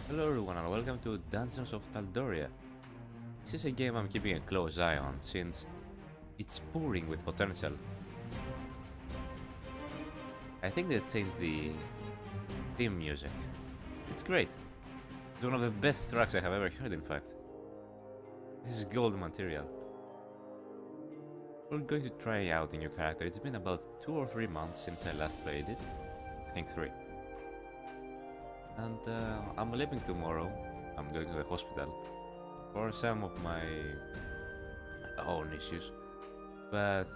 Hello everyone and welcome to Dungeons of Tal'doria. This is a game I'm keeping a close eye on since it's pouring with potential. I think they changed the theme music. It's great. It's one of the best tracks I have ever heard, in fact. This is gold material. We're going to try out a new character. It's been about 2 or 3 months since I last played it. I think 3. And I'm leaving tomorrow. I'm going to the hospital for some of my own issues. But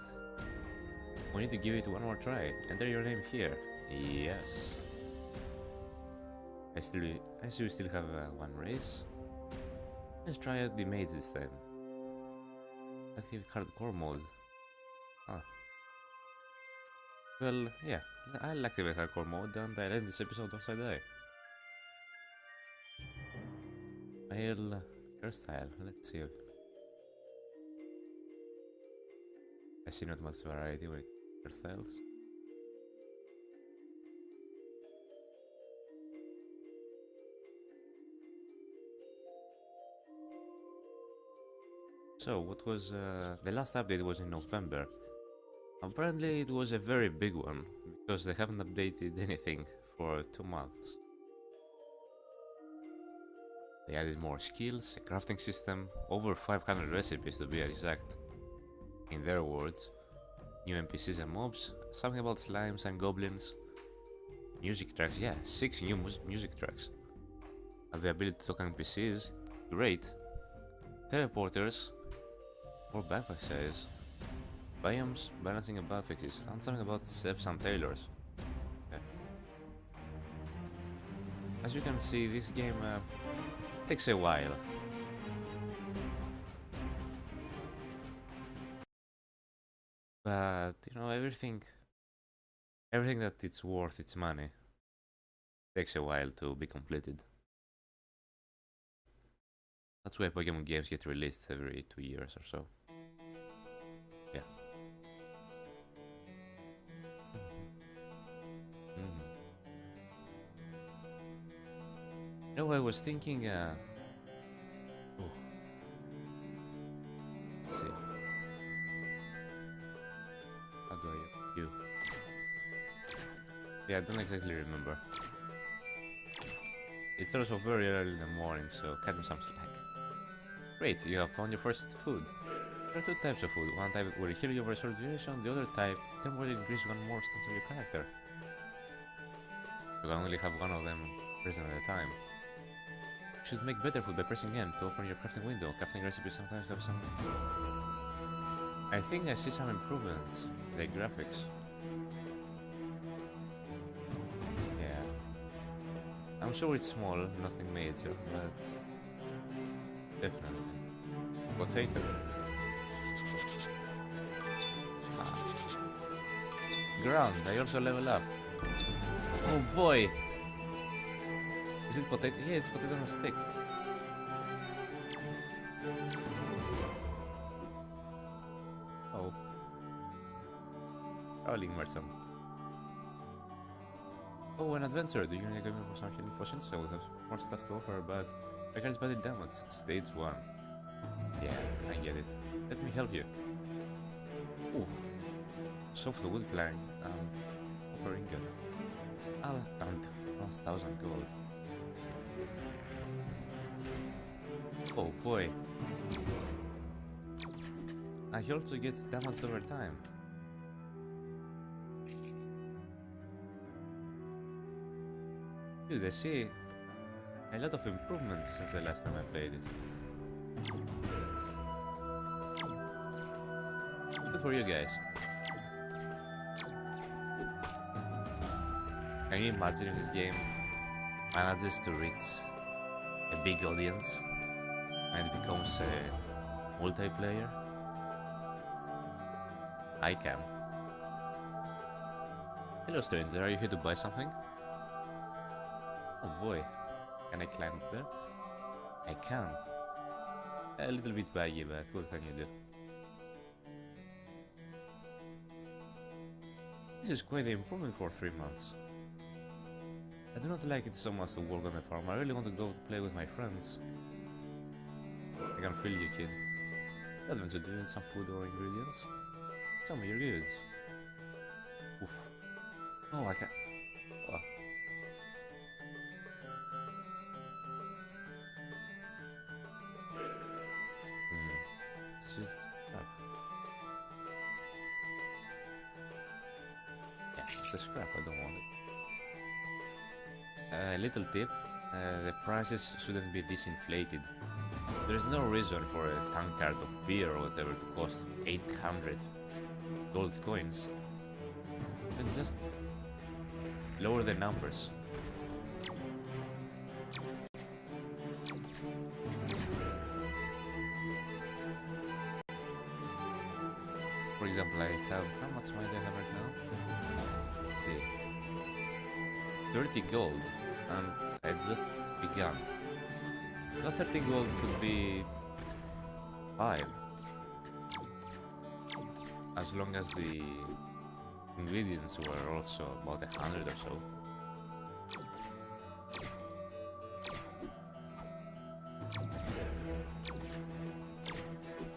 we need to give it one more try. Enter your name here. Yes. I see we still have one race. Let's try out the mage this time. Active hardcore mode. Ah. Well, yeah. I'll activate hardcore mode and I'll end this episode once I die. Male hairstyle. Let's see. I see not much variety with hairstyles. So, what was the last update was in November. Apparently, it was a very big one because they haven't updated anything for 2 months. They added more skills, a crafting system, over 500 recipes to be exact. In their words, new NPCs and mobs, something about slimes and goblins. Music tracks, yeah, 6 new music tracks. And the ability to talk NPCs, great. Teleporters, more backpack size. Biomes, balancing and bug fixes, and something about chefs and tailors. Okay. As you can see, this game takes a while. But, you know, everything that it's worth its money takes a while to be completed. That's why Pokemon games get released every 2 years or so. Yeah. You know, I was thinking, oh. Let's see. How do I you? Yeah, I don't exactly remember. It's also very early in the morning, so cut me some slack. Great, you have found your first food. There are 2 types of food. One type will heal you over a short duration, the other type temporarily increase 1 more stance of your character. You can only have one of them present at a time. You should make better food by pressing N to open your crafting window. Crafting recipes sometimes have some... I think I see some improvements in the graphics. Yeah. I'm sure it's small, nothing major, but... definitely. Potato. Ah. Ground, I also level up. Oh boy! Is it potato? Yeah, it's potato on a stick. Oh. Howling Merchant. Oh, an adventure. Do you need to go for some healing potions? So we have more stuff to offer, but regards battle damage. Stage 1. Yeah, I get it. Let me help you. Ooh. Soft wood plank and copper ingot. And 1000 gold. Oh boy. And he also gets damage over time. Dude, I see a lot of improvements since the last time I played it. Good for you guys. Can you imagine if this game manages to reach a big audience and it becomes a multiplayer? I can. Hello stranger, are you here to buy something? Oh boy, can I climb up there? I can. A little bit baggy, but what can you do? This is quite the improvement for 3 months. I do not like it so much to work on the farm. I really want to go to play with my friends. I can feel you, kid. What do you need some food or ingredients? Tell me you're good. Oof. Oh, I can. Oh. Shit. Yeah, it's a scrap. I don't want it. Little tip, the prices shouldn't be disinflated. There's no reason for a tankard of beer or whatever to cost 800 gold coins. Then just lower the numbers. For example, I have, how much money do I have right now? Let's see. 30 gold, and I just began. That 30 gold could be 5. As long as the ingredients were also about 100 or so.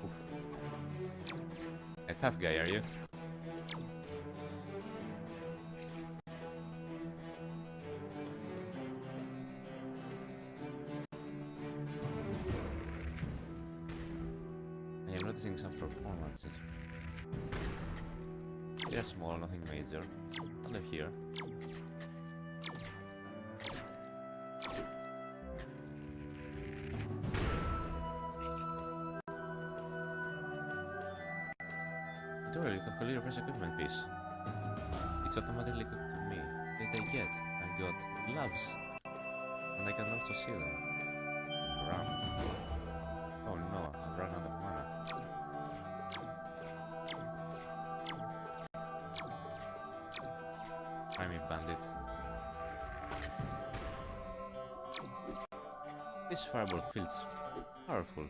Oof. A tough guy, are you? Noticing some performances. They're small, nothing major. And they're here. Tal'doria, you can clear your fresh equipment piece. It's automatically cooked to me. Did I get? I got gloves. And I can also see them. Around. Oh no, I've run out of mana. Try me, bandit. This fireball feels powerful.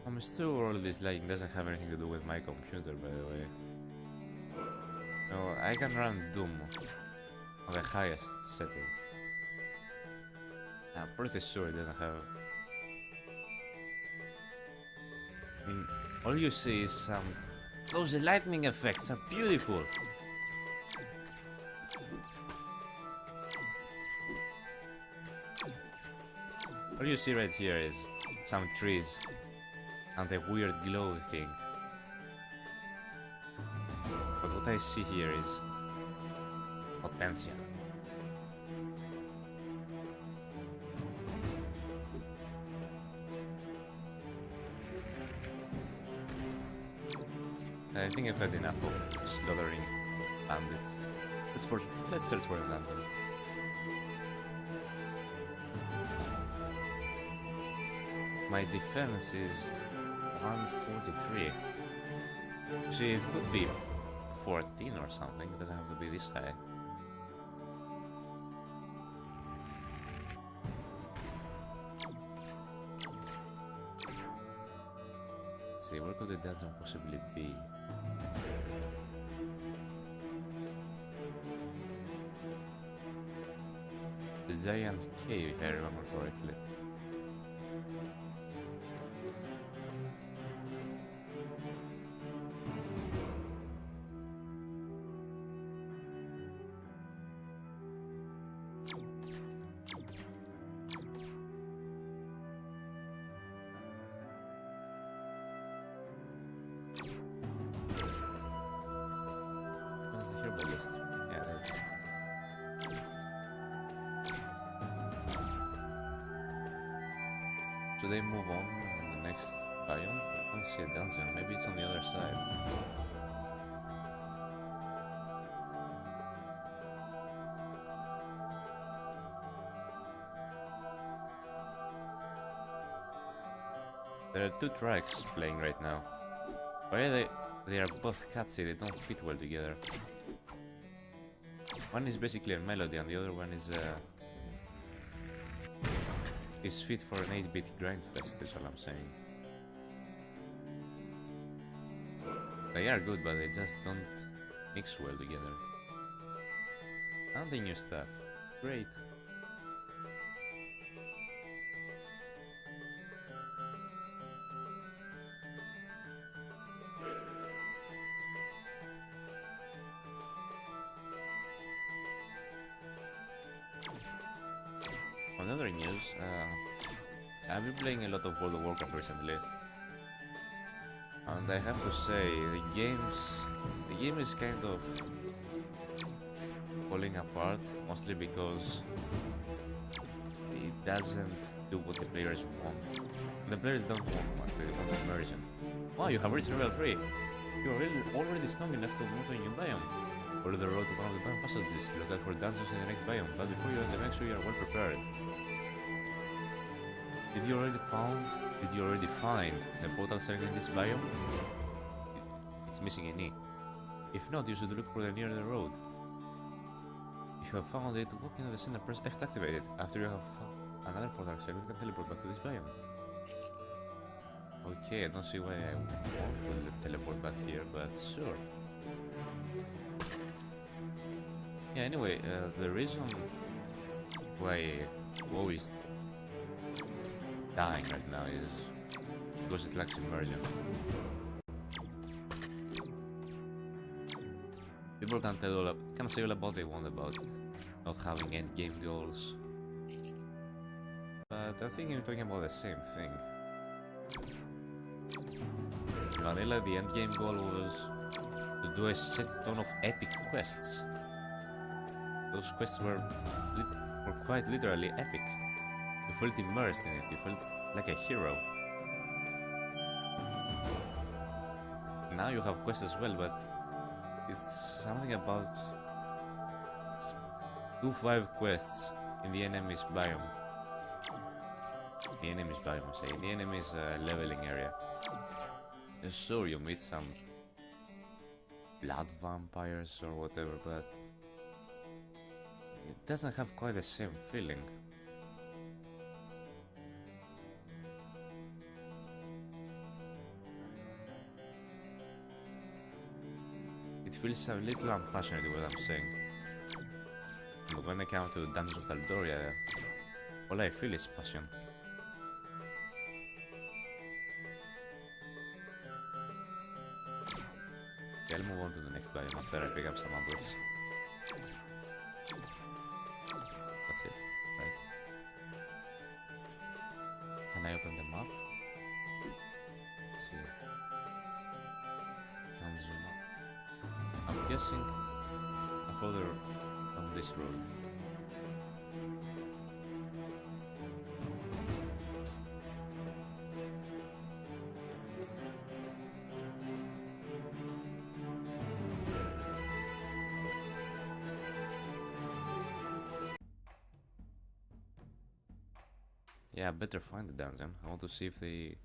I'm still all this lagging doesn't have anything to do with my computer, by the way. No, I can run Doom on the highest setting. I'm pretty sure it doesn't have... I mean, all you see is some... Those lightning effects are beautiful! All you see right here is some trees and a weird glow thing. But what I see here is potential. I think I've had enough of slaughtering bandits. Let's search for a lantern. My defense is 143. See, it could be 14 or something, it doesn't have to be this high. Let's see, where could the dungeon possibly be? The giant cave, if I remember correctly. Should I move on the next biome? I don't see a dungeon, maybe it's on the other side. There are two tracks playing right now. Why are they are both catchy, they don't fit well together. One is basically a melody and the other one is is fit for an 8-bit grindfest, is all I'm saying. They are good, but they just don't mix well together. And the new stuff. Great. On other news, I've been playing a lot of World of Warcraft recently. And I have to say, the game is kind of falling apart, mostly because it doesn't do what the players want. And the players don't want much, they want immersion. Wow, you have reached level 3! You are already strong enough to move to a new biome. Follow the road to one of the biome passages, look out for dungeons in the next biome, but before you enter, make sure you are well prepared. Did you already find a portal circle in this biome? It's missing an E. If not, you should look for the near the road. If you have found it, walk into the center, press F to activate it. After you have found another portal circle, you can teleport back to this biome. Okay, I don't see why I want to teleport back here, but sure. Yeah, anyway, the reason why WoW is dying right now is because it lacks immersion. People can say all about they want about not having endgame goals, but I think you're talking about the same thing. In Vanilla, the endgame goal was to do a set ton of epic quests. Those quests were quite literally epic. You felt immersed in it, you felt like a hero. Now you have quests as well, but it's something about 2-5 quests in the enemy's biome. The enemy's biome, say, in the enemy's leveling area. Sure, you meet some blood vampires or whatever, but it doesn't have quite the same feeling. It feels a little unpassionate what I'm saying. But when I come to Dungeons of Tal'doria, all I feel is passion. Okay, I'll move on to the next biome after I pick up some upgrades. That's it, right? Can I open the map? Let's see. Can zoom up. I'm guessing a further on this road. Yeah, I better find the dungeon. I want to see if they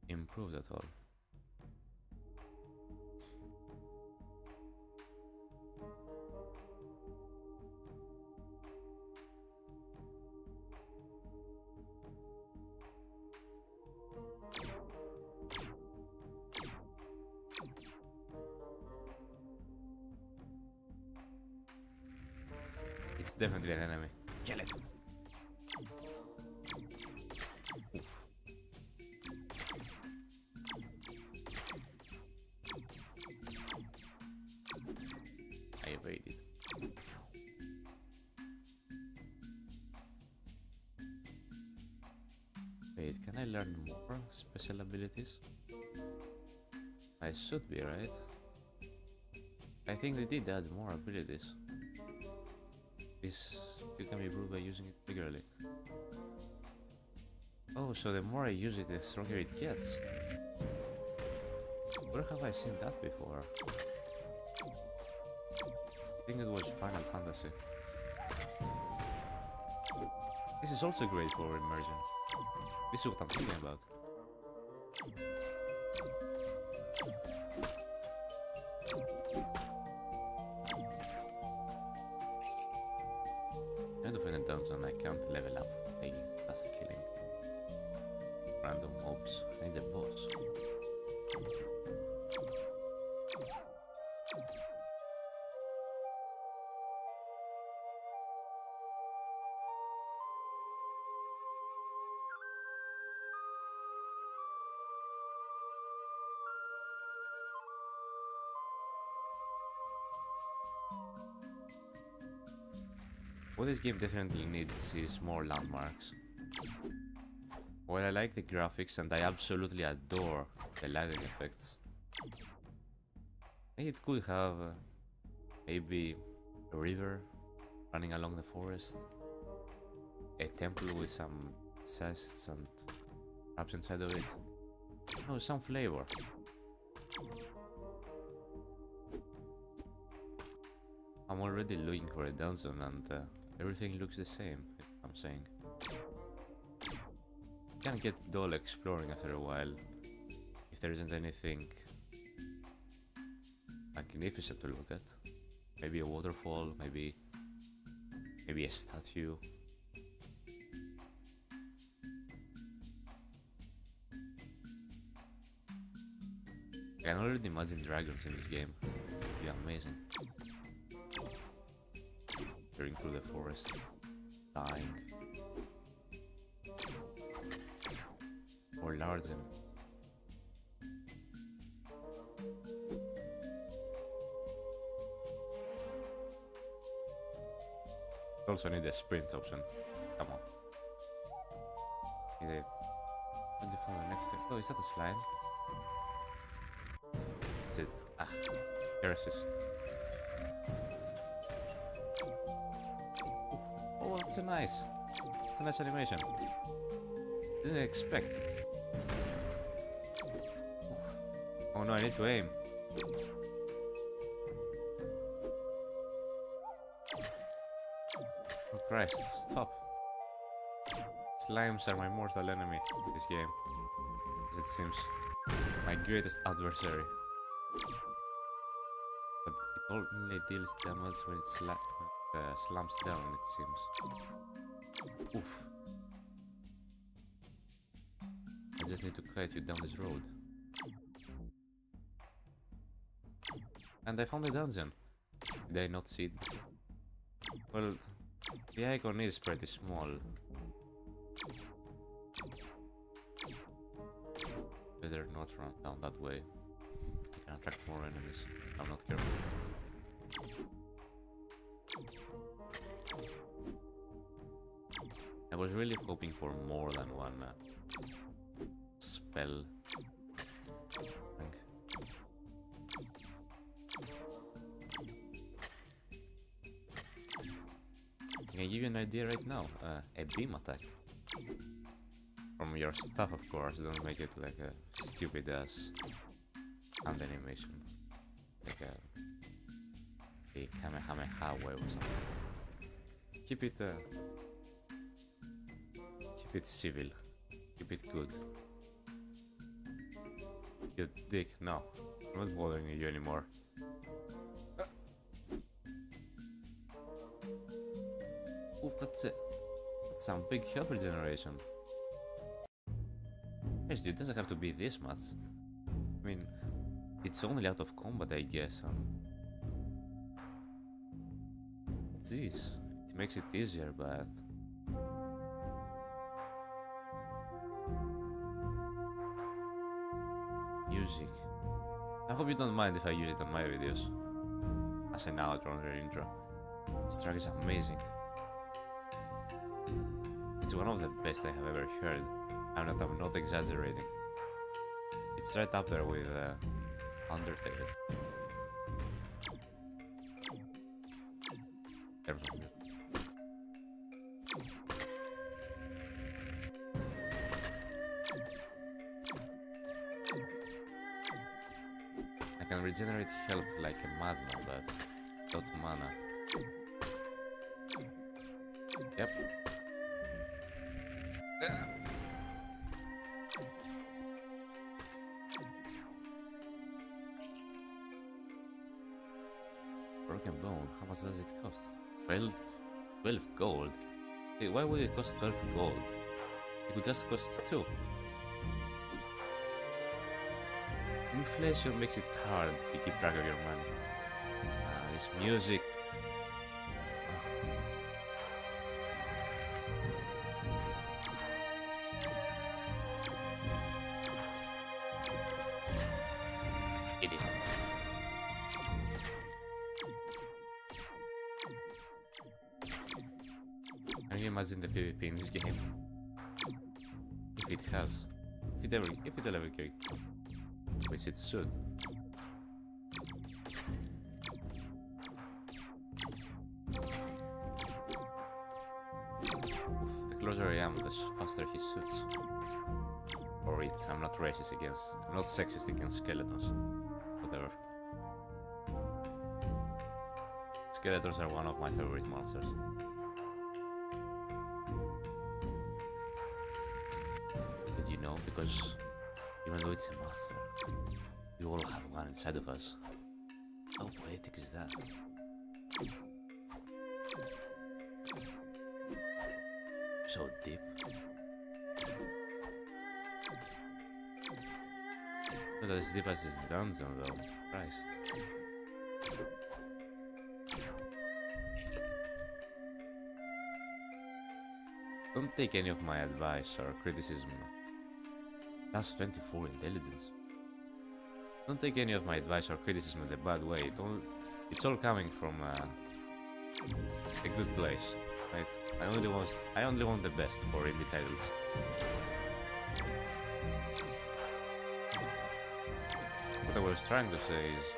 improved at all. It's definitely an enemy. Kill it! I evaded. Wait, can I learn more special abilities? I should be, right? I think they did add more abilities. This skill can be improved by using it regularly. Oh, so the more I use it, the stronger it gets. Where have I seen that before? I think it was Final Fantasy. This is also great for immersion. This is what I'm talking about. I need to find a dungeon I can't level up. I fast killing random mobs. I need a boss. What this game definitely needs is more landmarks. While I like the graphics and I absolutely adore the lighting effects, it could have maybe a river running along the forest, a temple with some chests and traps inside of it. No, some flavor. I'm already looking for a dungeon and everything looks the same, if I'm saying. Can get dull exploring after a while if there isn't anything magnificent to look at. Maybe a waterfall, maybe a statue. I can already imagine dragons in this game. It'd be amazing. Peering through the forest, dying. Or large enemy. Also need a sprint option. Come on. Need a 24 next step. Oh, is that a slime? That's it. Ah, heresies. Oh, that's a nice animation. Didn't expect it. Oh no, I need to aim. Oh Christ, stop. Slimes are my mortal enemy in this game, as it seems. My greatest adversary. But it only deals damage when it slumps down, it seems. Oof. I just need to kite you down this road. And I found a dungeon. Did I not see it? Well, the icon is pretty small. Better not run down that way. I can attract more enemies. I'm not careful. I was really hoping for more than one spell. I can give you an idea right now. A beam attack. From your stuff, of course. Don't make it like a stupid ass hand animation. Like a Kamehameha wave or something. Keep it civil. Keep it good. You dick. No. I'm not bothering you anymore. Oof, that's some big health regeneration. Yes, it doesn't have to be this much. I mean, it's only out of combat, I guess. Jeez, it makes it easier, but... Music. I hope you don't mind if I use it on my videos. As an outro or intro. This track is amazing. It's one of the best I have ever heard. I'm not exaggerating. It's right up there with Undertale. Terms of music. I can regenerate health like a madman, but not mana. Yep. Broken bone, how much does it cost? 12 gold? Hey, why would it cost 12 gold? It would just cost 2. Inflation makes it hard to keep track of your money. This music. Hit it. Can you imagine the PvP in this game? If it has. If it'll ever get. Which it should. Oof, the closer I am, the faster he shoots. Or it. I'm not sexist against skeletons. Whatever. Skeletons are one of my favorite monsters. Did you know? Because even though it's a monster, we all have one inside of us. How poetic is that? So deep. Not as deep as this dungeon though. Christ. Don't take any of my advice or criticism. That's 24 intelligence. Don't take any of my advice or criticism in a bad way. It's all coming from a good place, right? I only want the best for indie titles. What I was trying to say is,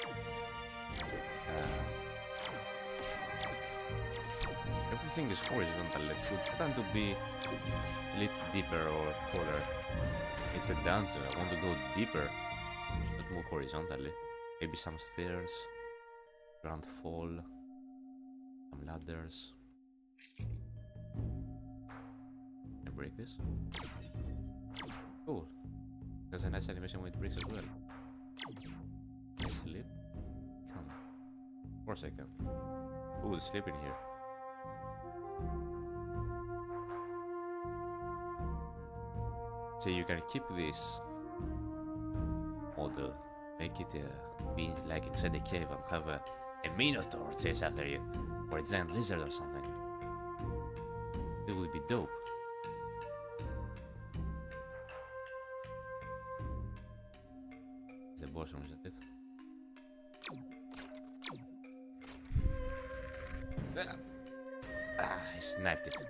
everything is horizontal. It would stand to be lit deeper or taller. It's a dungeon. I want to go deeper, but move horizontally. Maybe some stairs, ground fall, some ladders. Can I break this? Cool. There's a nice animation when it breaks as well. Can I sleep? Can't. Of course I can. Who would sleep in here? So you can keep this model, make it be like inside a cave and have a minotaur chase after you, or a giant lizard or something. It would be dope. It's the boss room, isn't it? I sniped it.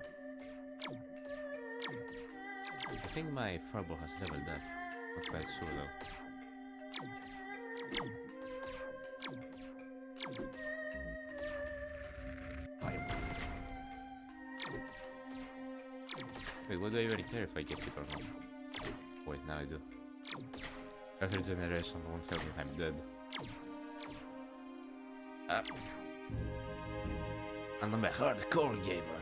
I think my fireball has leveled up. Not quite sure though. Fireball. Wait, what do I even care if I get hit or not? Wait, now I do. After generation won't help me if I'm dead. And I'm a hardcore gamer.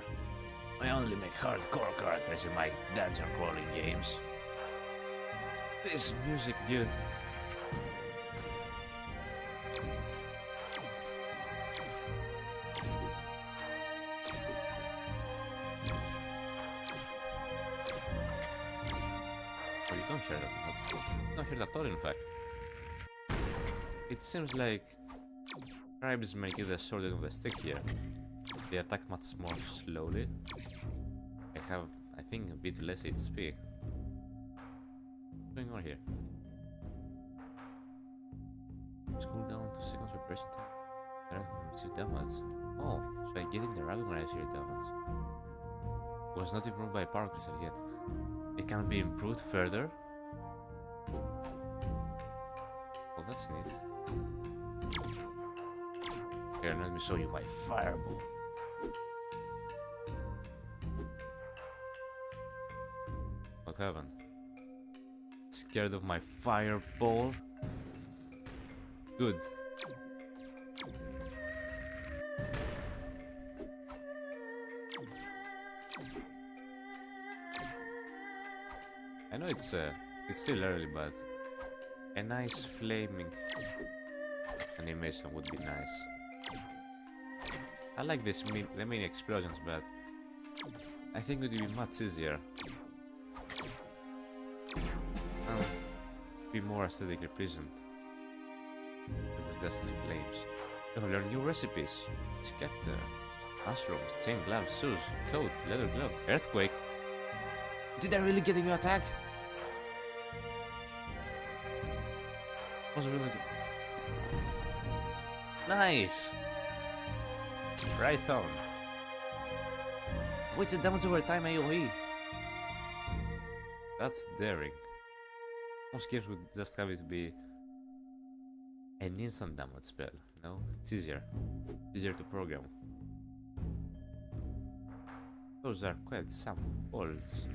I only make hardcore characters in my dungeon crawling games. This music, dude. Well, you don't hear that. You don't hear that at all, in fact. It seems like tribes make it a sword with a stick here. They attack much more slowly. I have, I think, a bit less HP. What's going on here? Just cool down 2 seconds per person time. I don't receive damage. Oh, so I get in the rabbit when I receive damage. It was not improved by Power Crystal yet. It can be improved further. Oh, that's neat. Here, let me show you my fireball. What happened? Scared of my fireball? Good. I know it's still early, but a nice flaming animation would be nice. I like the mini explosions, but I think it would be much easier be more aesthetically pleasant. It was just flames. You have learned new recipes. Scepter, mushrooms, chain gloves, shoes, coat, leather glove, earthquake. Did I really get a new attack? Was really good. Nice! Right on. What's the damage over time AoE? That's daring. Most games would just have it be an instant damage spell, you know? It's easier. Easier to program. Those are quite some balls.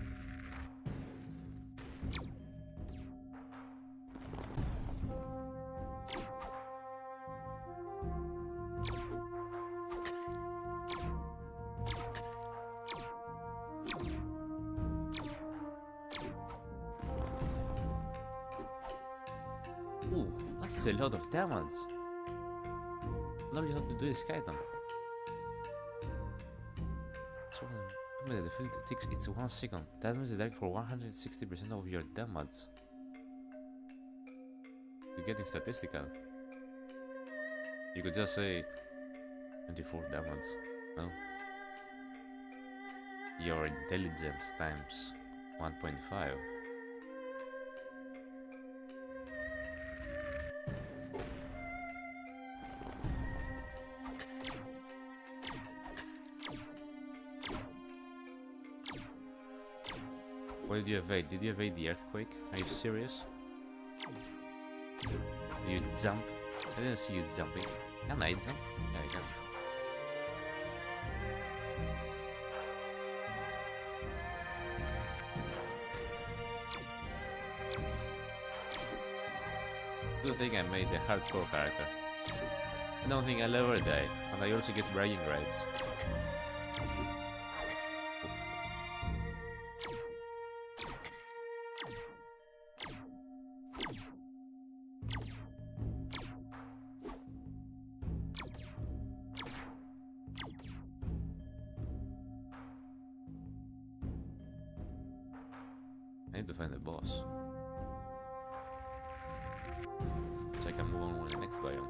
Ooh, that's a lot of damage. All you have to do is kite them. The field takes it's 1 second. That means they direct for 160% of your damage. You're getting statistical. You could just say 24 damage. No. Your intelligence times 1.5. What did you evade? Did you evade the earthquake? Are you serious? Did you jump? I didn't see you jumping. Can I jump? Yeah, I can. Good thing I made a hardcore character. I don't think I'll ever die, and I also get bragging rights. I need to find the boss, so I can move on with the next biome.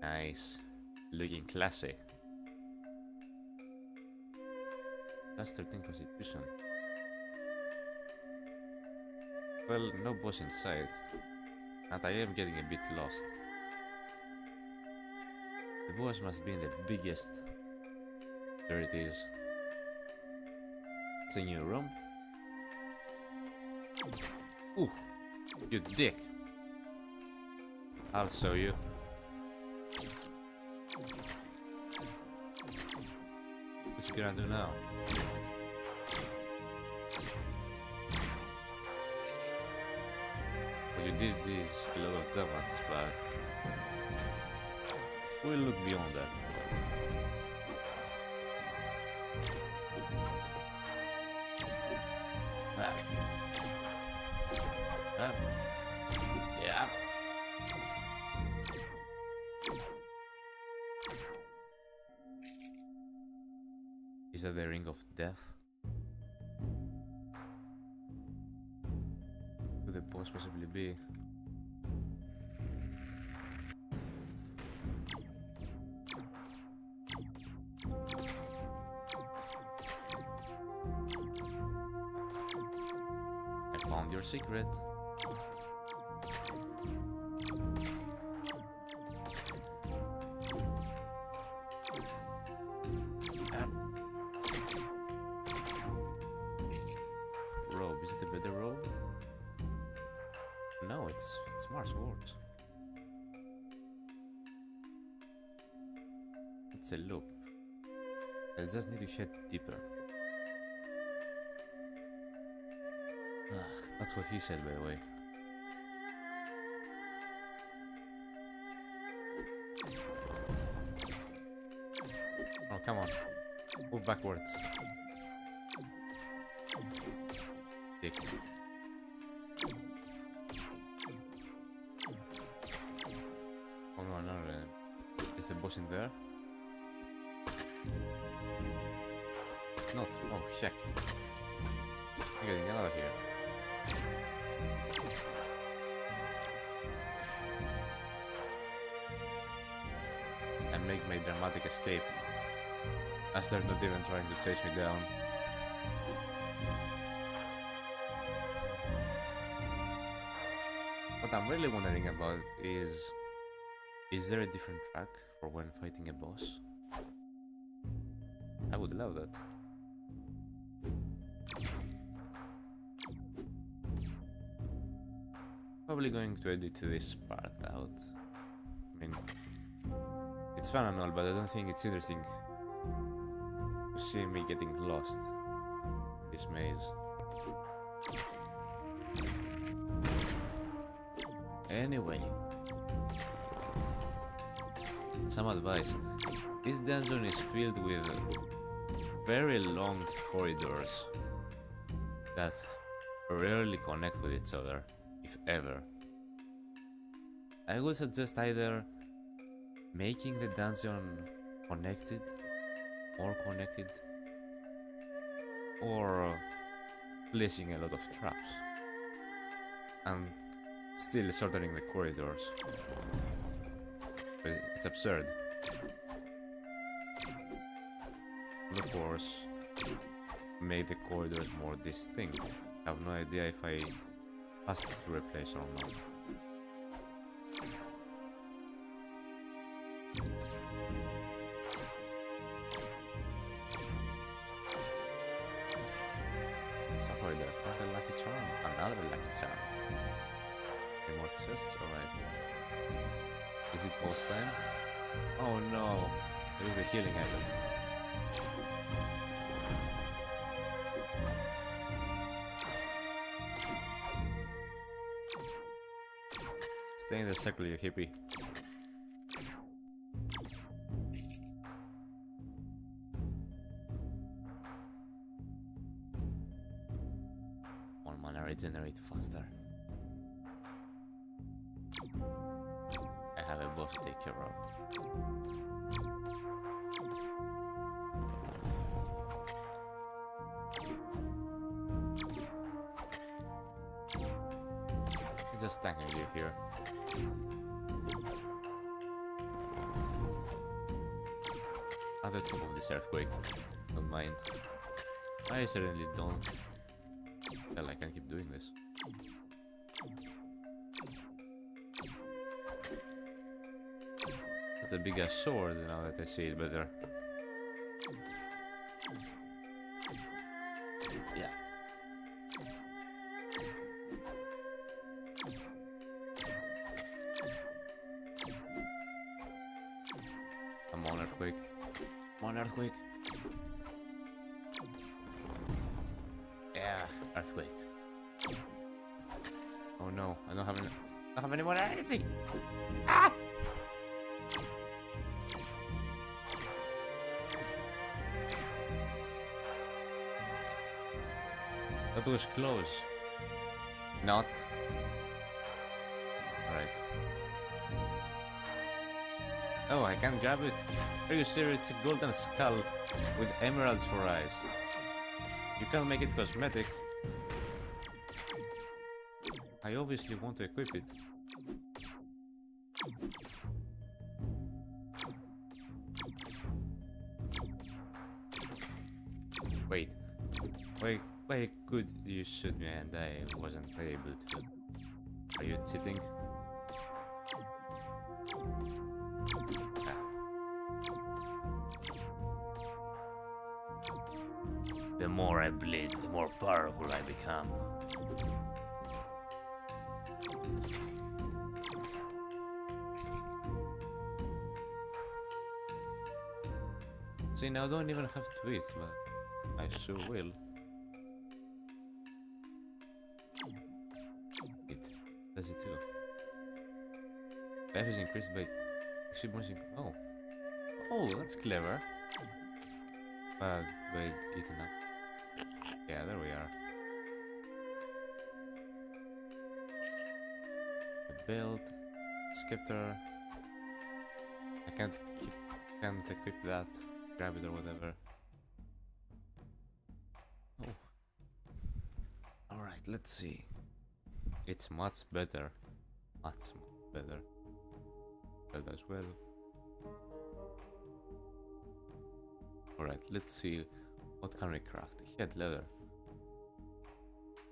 Nice, looking classy. That's 13 constitution. Well, no boss in sight, and I am getting a bit lost. The boss must be in the biggest. There it is. It's a new room. Ooh, you dick. I'll show you. What you gonna do now? What you did is a lot of damage, but we'll look beyond that. Yeah. Is that the ring of death? Could the boss possibly be? I found your secret. Robe, is it a better robe? No, it's Mars Ward. It's a loop. I just need to head deeper. That's what he said, by the way. Oh, come on. Move backwards. Dick. Oh no, no, is the boss in there? It's not. Oh, heck. I'm getting out of here. I make my dramatic escape, as they're not even trying to chase me down. What I'm really wondering about is there a different track for when fighting a boss? I would love that. Probably going to edit this part out. I mean, it's fun and all, but I don't think it's interesting to see me getting lost in this maze. Anyway, some advice. This dungeon is filled with very long corridors that rarely connect with each other, if ever. I would suggest either making the dungeon connected, more connected, or placing a lot of traps and still shortening the corridors. It's absurd. And of course, make the corridors more distinct. I have no idea if I passed through a place or not. Safari dust, not a lucky charm, another lucky charm. Any more chests? Alright. Is it boss time? Oh no! There is a healing item. Stay in the circle, you hippie. One mana regenerate faster. I have a boss to take care of. Just stacking you here. At the top of this earthquake, don't mind. I certainly don't. Hell, I can't keep doing this. That's a big ass sword now that I see it better. Yeah. Come on, earthquake. Come on, earthquake. Yeah, earthquake. Oh no, I don't have any more energy. Ah! That was close. Not. Alright. Oh, I can't grab it. Are you serious? It's a golden skull with emeralds for eyes. You can't make it cosmetic. I obviously want to equip it. Wait. Why could you shoot me and I wasn't able to? Are you cheating? The more I bleed, the more powerful I become. See, now I don't even have to eat, but I sure will. It does it too. Life is increased by experiencing. Oh, that's clever. But wait, eaten up. Yeah, there we are. Build, scepter. I can't equip that. Grab it or whatever. Oh. Alright, let's see. It's much better. Much better. That as well. Alright, let's see. What can we craft? Head leather.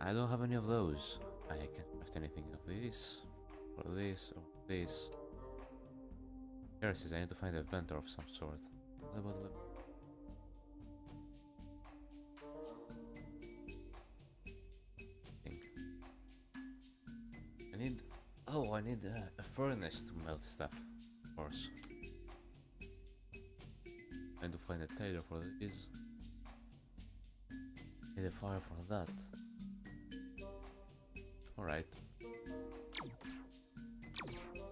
I don't have any of those. I can't craft anything of this, or this, or this. Heresies, I need to find a vendor of some sort. What about the... I need... Oh, I need a furnace to melt stuff. Of course. I need to find a tailor for this. Need a fire for that. Alright.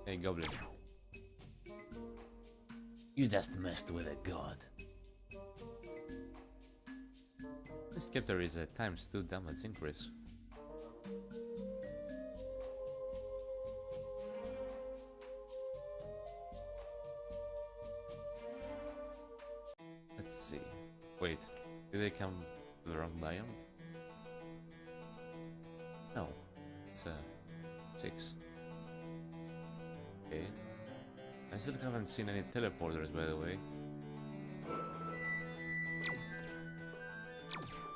Hey, goblin. You just messed with a god. This scepter is a ×2 damage increase. Let's see. Wait, did they come to the wrong biome? No, it's 6. Okay. I still haven't seen any teleporters, by the way.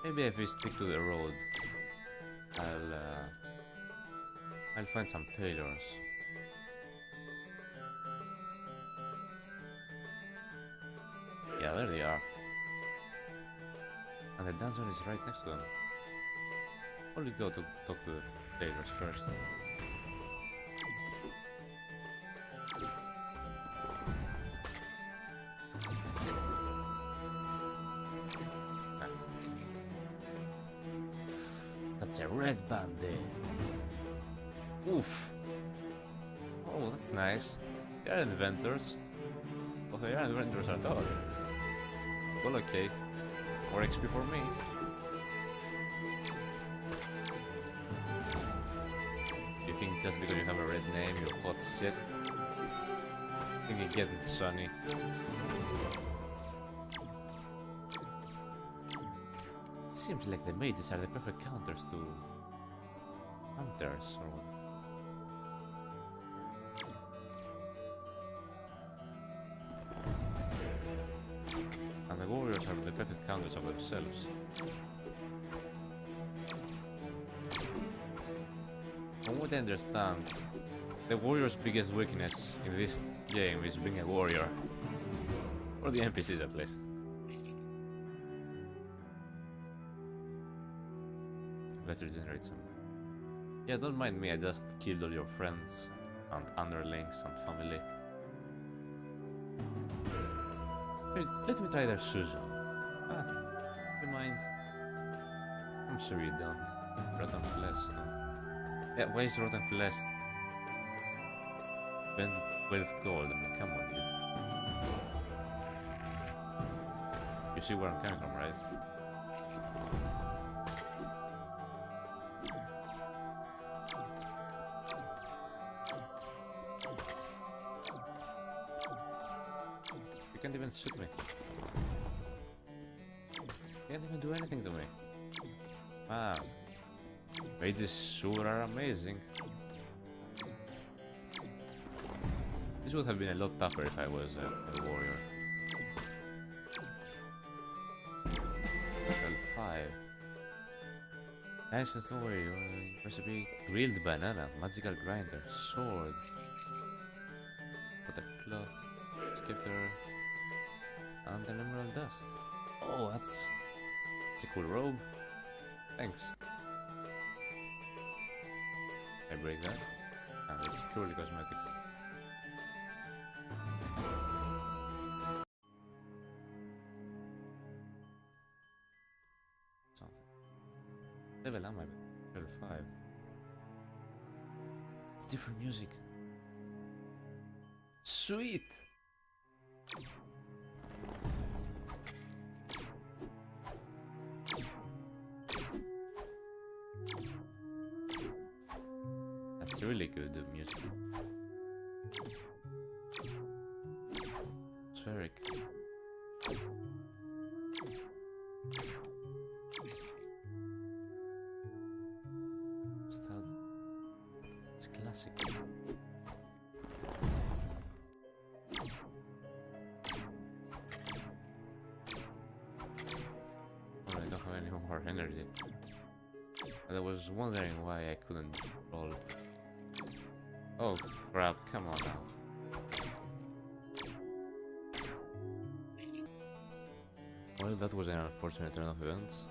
Maybe if we stick to the road, I'll find some tailors. Yeah, there they are. And the dungeon is right next to them. Or we go to talk to the tailors first. That's a red bandit. Oof. Oh, that's nice. They are inventors. Oh, they are inventors at all. Well, okay. More XP for me. You think just because you have a red name, you're hot shit? I think you're getting sunny. Seems like the mages are the perfect counters to hunters or what. And the warriors are the perfect counters of themselves. From what I understand, the warrior's biggest weakness in this game is being a warrior. Or the NPCs at least. Let's regenerate some. Yeah, don't mind me, I just killed all your friends and underlings and family. Hey, let me try their Susan. Ah, you mind? I'm sure you don't. Rotten flesh. Yeah, why is rotten flesh? 12 gold, I mean, come on, dude. You see where I'm coming from, right? You can't even shoot me. You can't even do anything to me. Ah. Mages sure are amazing. This would have been a lot tougher if I was a warrior. Level 5. Nice and story. Recipe: grilled banana, magical grinder, sword, water cloth, scepter, and an emerald dust. Oh, that's a cool robe. Thanks. I break that, and it's purely cosmetic. Something. Level am I? Level 5. It's different music. Sweet! That's really good music. Spheric. Start. It's classic. Oh, I don't have any more energy. I was wondering why I couldn't roll. Oh crap, come on now. Well, that was an unfortunate turn of events.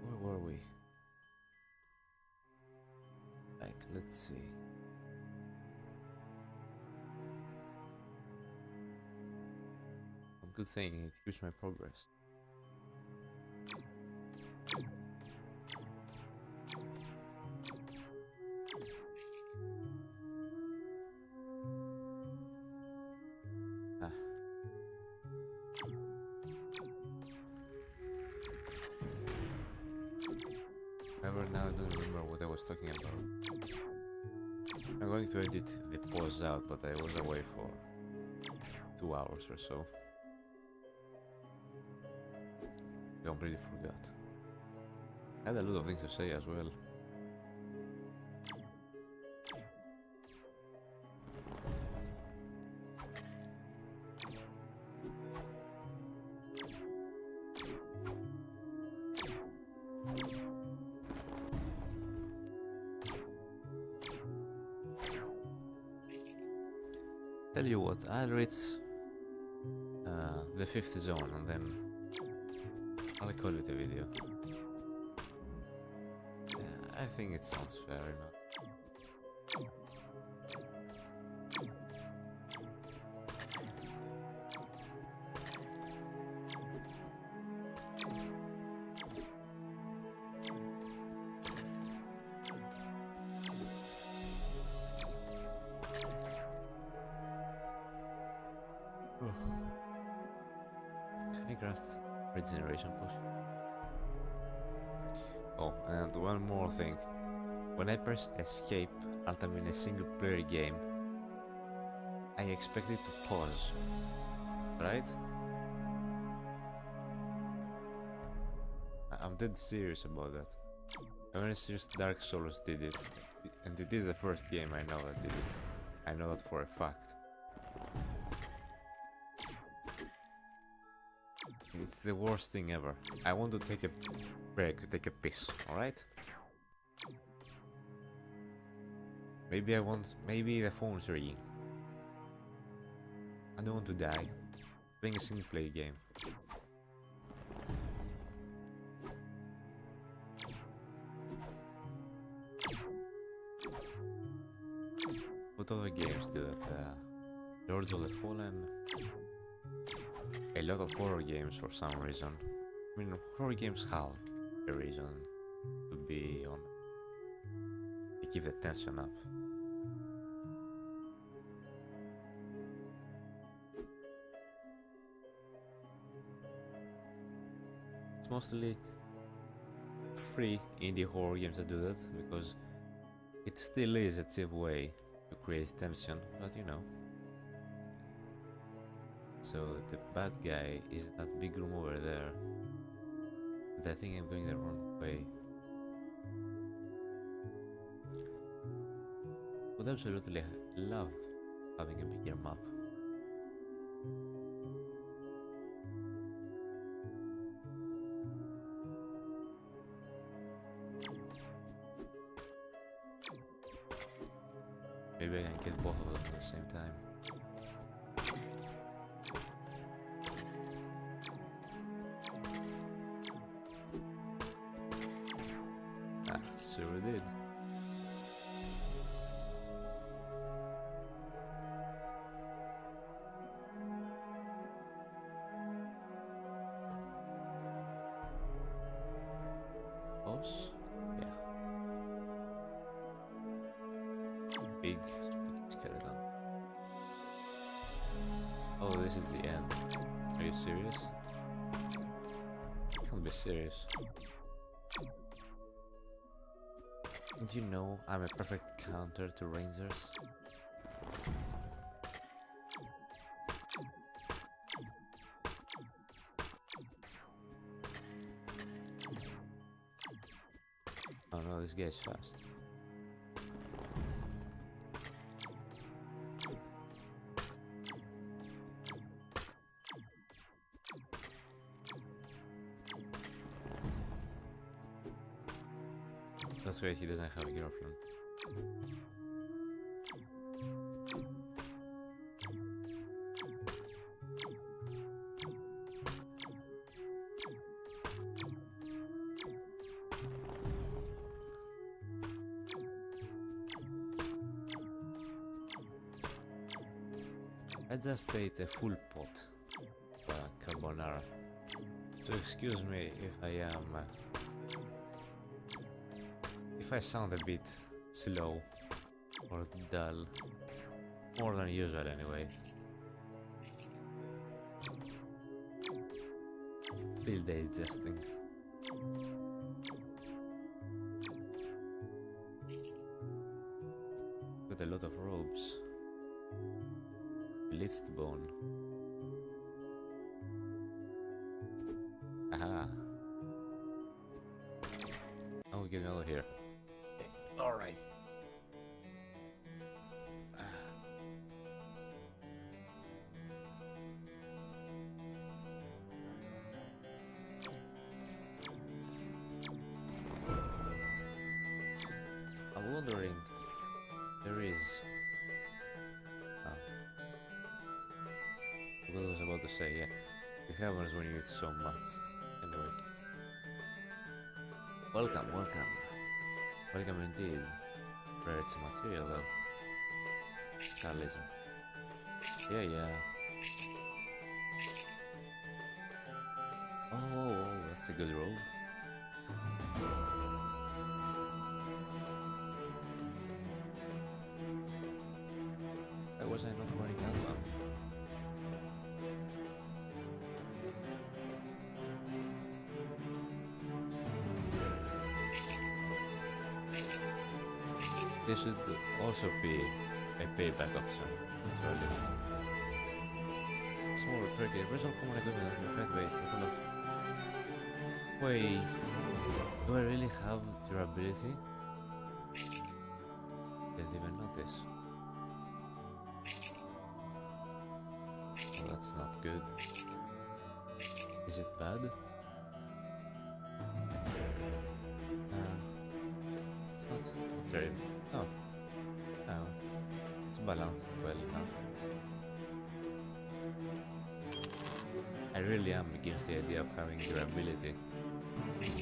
Where were we? Right, let's see. Good thing, it keeps my progress. Ah. However, now I don't remember what I was talking about. I'm going to edit the pause out, but I was away for 2 hours or so. I completely forgot. I had a lot of things to say as well. Tell you what, I'll reach the 5th zone and then I'll call it a video. Yeah, I think it sounds fair enough. Can I grasp regeneration potion? Oh, and one more thing. When I press escape and I'm in a single player game, I expect it to pause, right? I'm dead serious about that. I mean, it's just Dark Souls did it, and it is the first game I know that did it. I know that for a fact. It's the worst thing ever. I want to take a break, to take a piss, alright? Maybe the phone's ringing. I don't want to die. Playing a single player game. What other games do that? Lords of the Fallen. A lot of horror games for some reason. I mean, horror games have a reason to be on. They keep the tension up. It's mostly free indie horror games that do that because it still is a cheap way to create tension, but you know. So the bad guy is in that big room over there, and I think I'm going the wrong way. Would absolutely love having a bigger map. Maybe I can get both of them at the same time. Ah, sure did. Boss? Yeah. Big spooky skeleton. Oh, this is the end. Are you serious? I can't Don't be serious. And you know I'm a perfect counter to rangers. Oh no, this guy's fast. That's why he doesn't have a girlfriend. I just ate a full pot carbonara, so excuse me if I am if I sound a bit slow or dull, more than usual anyway. Still digesting. Got a lot of robes. Blitzed bone. Aha. Oh, we get out of here. Alright. I'm wondering, there is... What I was about to say, yeah. It happens when you eat so much. Anyway. Welcome, welcome. Welcome indeed. Rarity material though. Scarlism. Yeah, yeah. Oh, that's a good roll. Why was I not wearing that one? This should also be a payback option. That's really small repair kit. Result common equipment and correct weight. Total of... Wait, do I really have durability? Didn't even notice. Oh, that's not good. Is it bad? It's not terrible. Oh. Oh. It's balanced well now. I really am against the idea of having durability.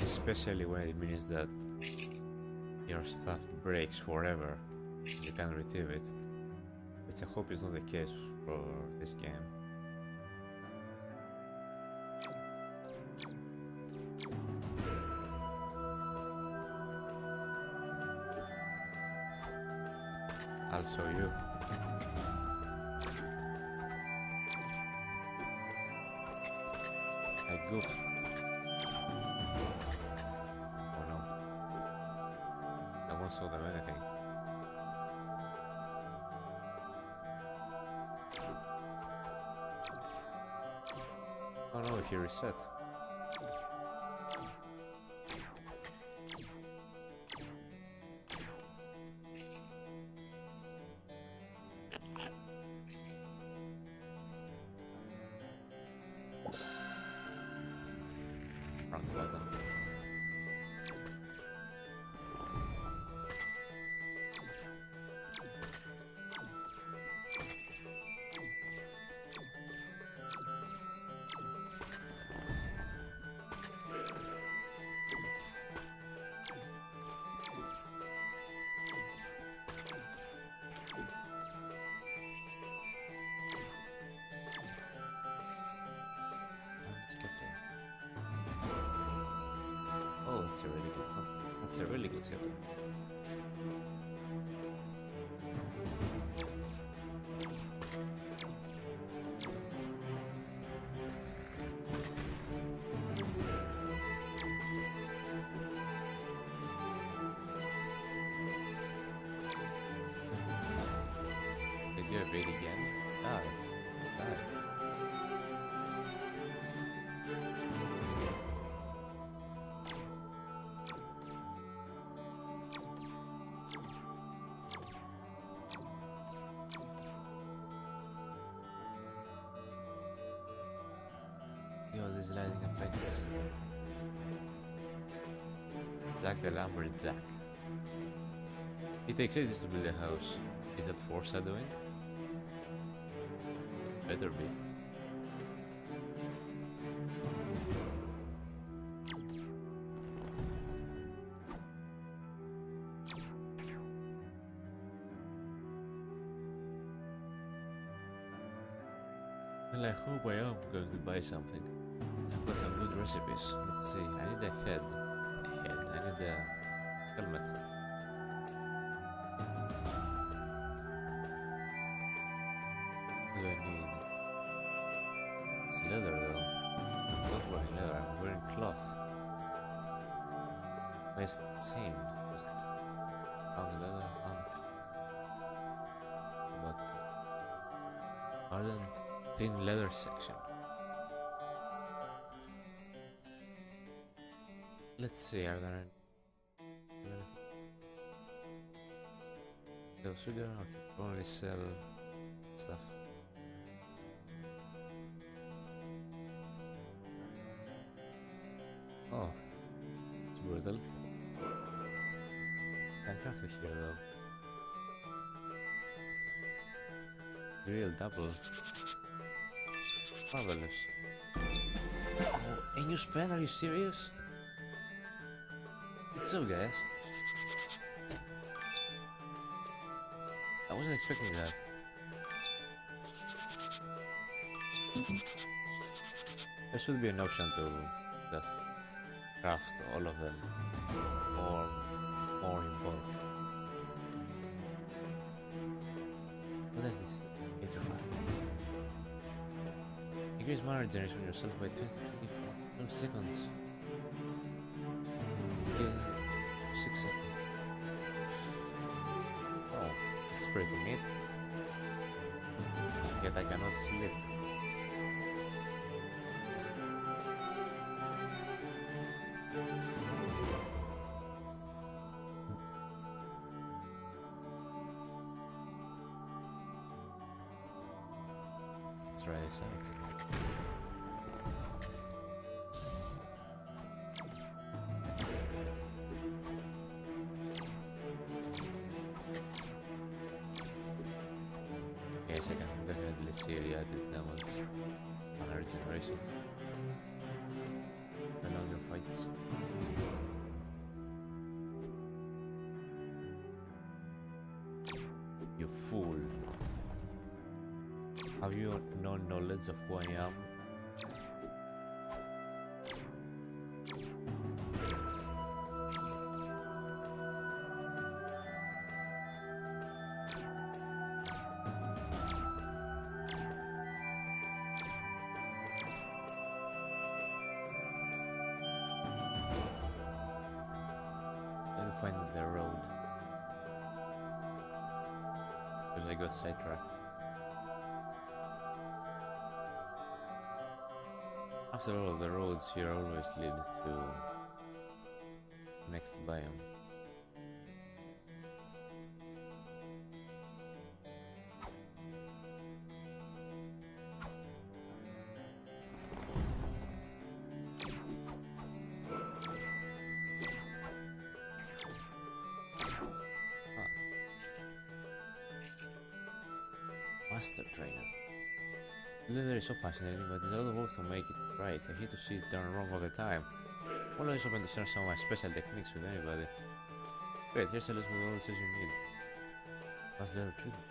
Especially when it means that your stuff breaks forever. You can't retrieve it. Which I hope is not the case for this game. I'll show you. I goofed. Oh no. I won't show them anything. Oh no, he reset. Wrong button. Oh, that's a really good one. That's a really good scepter. fade again. Die. Die. Yo, these lighting effects. Jack the Lumberjack. It takes ages to build a house. Is that foreshadowing? Better be. Well, I hope I am going to buy something. I've got some good recipes. Let's see, I need a head. I need a helmet. What do I need? It's leather though. I'm not wearing leather, I'm wearing cloth. Waist chain. Found the leather, found but ardent thin leather section. Let's see, are there no sugar? Okay, only sell stuff. Oh, it's brutal. Can't craft it here though. Real double. Marvelous. Oh, a new spell? Are you serious? It's so, guys. I wasn't expecting that. There should be an option to just craft all of them or more in bulk. What is this? Petrified. Increase mana regeneration on yourself by 12 seconds. Okay, 6 seconds. Oh, it's pretty neat. Yet I cannot sleep. Let's try this out. Yes, I can definitely see the added damage on our regeneration. No longer fights. You fool. Have you no knowledge of who I am? Find the road because I got sidetracked. After all, the roads here always lead to next biome. Master Trainer. Leather is so fascinating, but it's a lot of work to make it right. I hate to see it turn wrong all the time. Always open to share some of my special techniques with anybody. Great, here's a list with all the tools you need. What's leather treatment?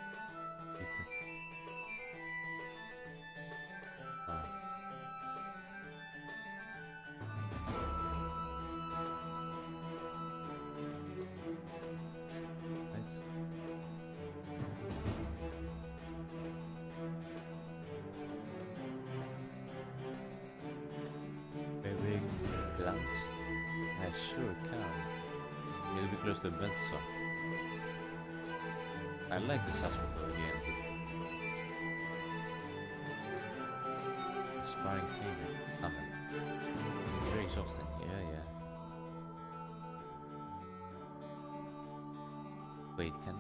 I sure can. You'll be close to a bench, so I like this aspect of the game. Sparring training. Nothing. Very exhausting. Yeah. Wait, can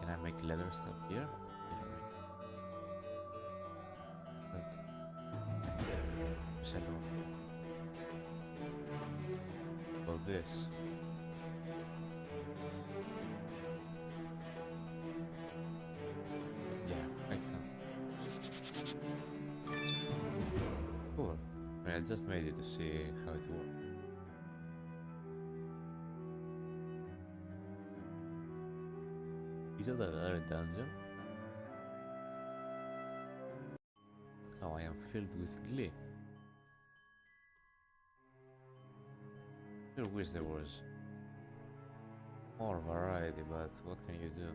I make leather stuff here? Look. Salon. Oh, this. Yeah, I can. Cool. I mean, I just made it to see how it works. Is that another dungeon? Oh, I am filled with glee. I wish there was more variety, but what can you do?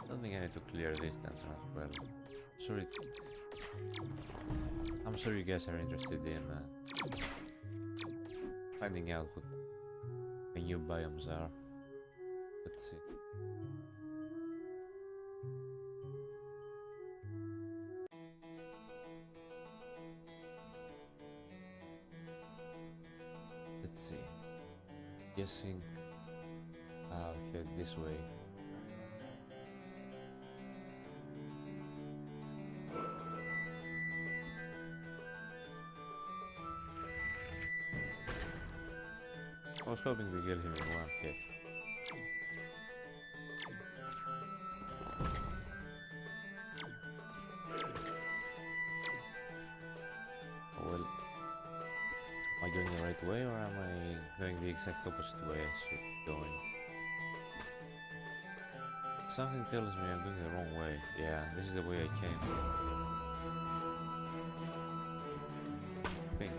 I don't think I need to clear this dungeon as well. I'm sure you guys are interested in finding out what the new biomes are. Let's see. Let's see. Guessing I'll head this way. I was hoping to kill him in one hit. Well, am I going the right way or am I going the exact opposite way I should be going? Something tells me I'm going the wrong way. Yeah, this is the way I came. I think.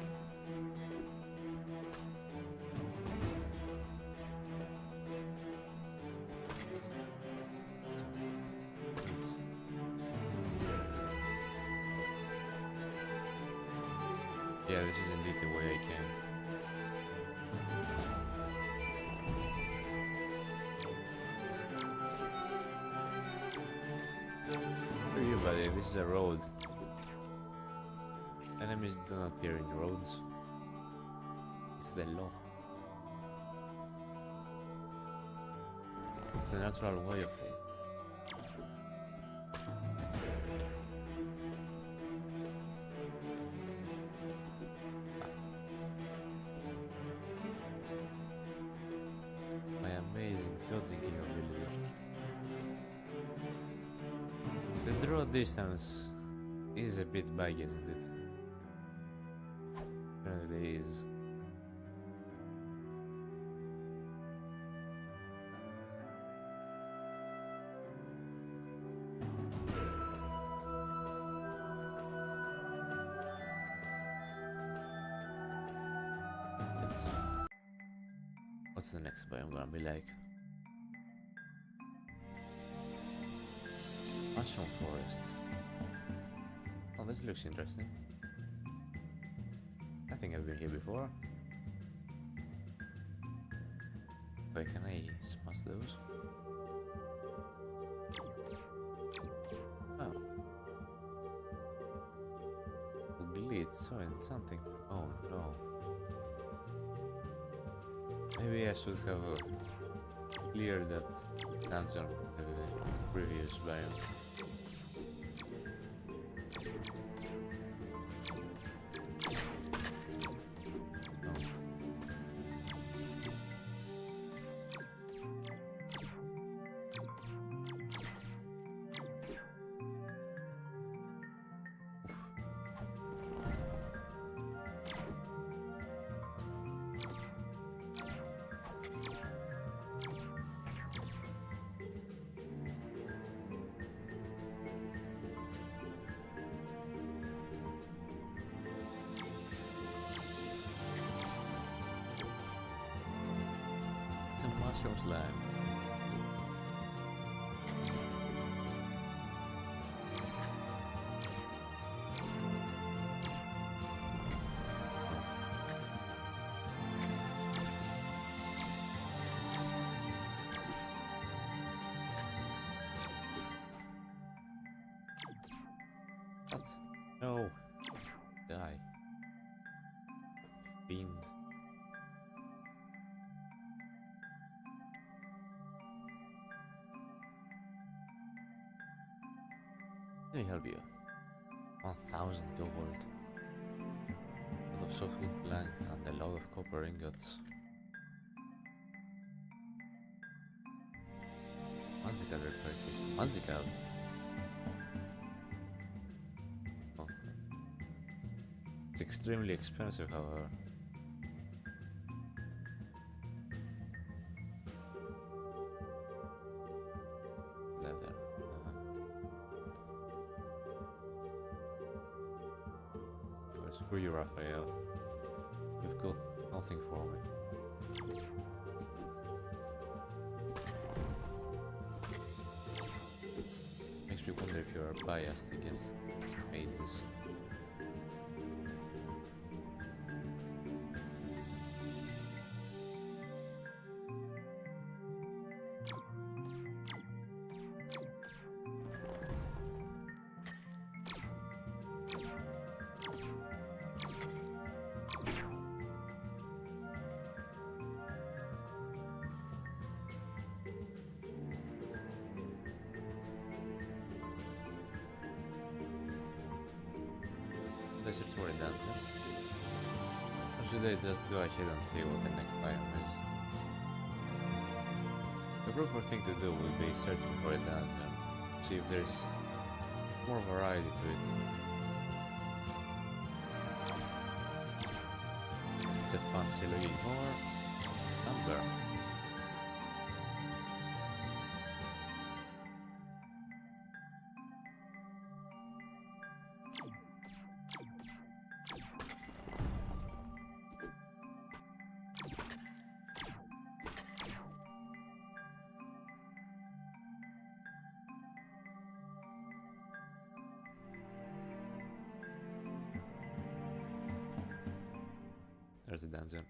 Yeah, this is indeed the way I came. For you, buddy, this is a road. Enemies do not appear in roads. It's the law. It's a natural way of things. The draw distance is a bit big, isn't it? It really is. Let's see. What's the next biome gonna be like? Mushroom forest. Oh, this looks interesting. I think I've been here before. Wait, can I smash those? Oh. Glitch or something. Oh no. Maybe I should have cleared that dungeon in the previous biome. Mushroom slime. What? No. Die. Fiend. Let me help you. 1000 gold. A lot of softwood plank and a lot of copper ingots. Magical repair kit. Magical? Oh. It's extremely expensive, however. Leather. Screw you, Raphael. You've got nothing for me. Makes me wonder if you are biased against mages. Desert for a dancer? Or should I just go ahead and see what the next biome is? The proper thing to do would be searching for a dancer, see if there's more variety to it. It's a fancy looking or it's amber. There's the dungeon.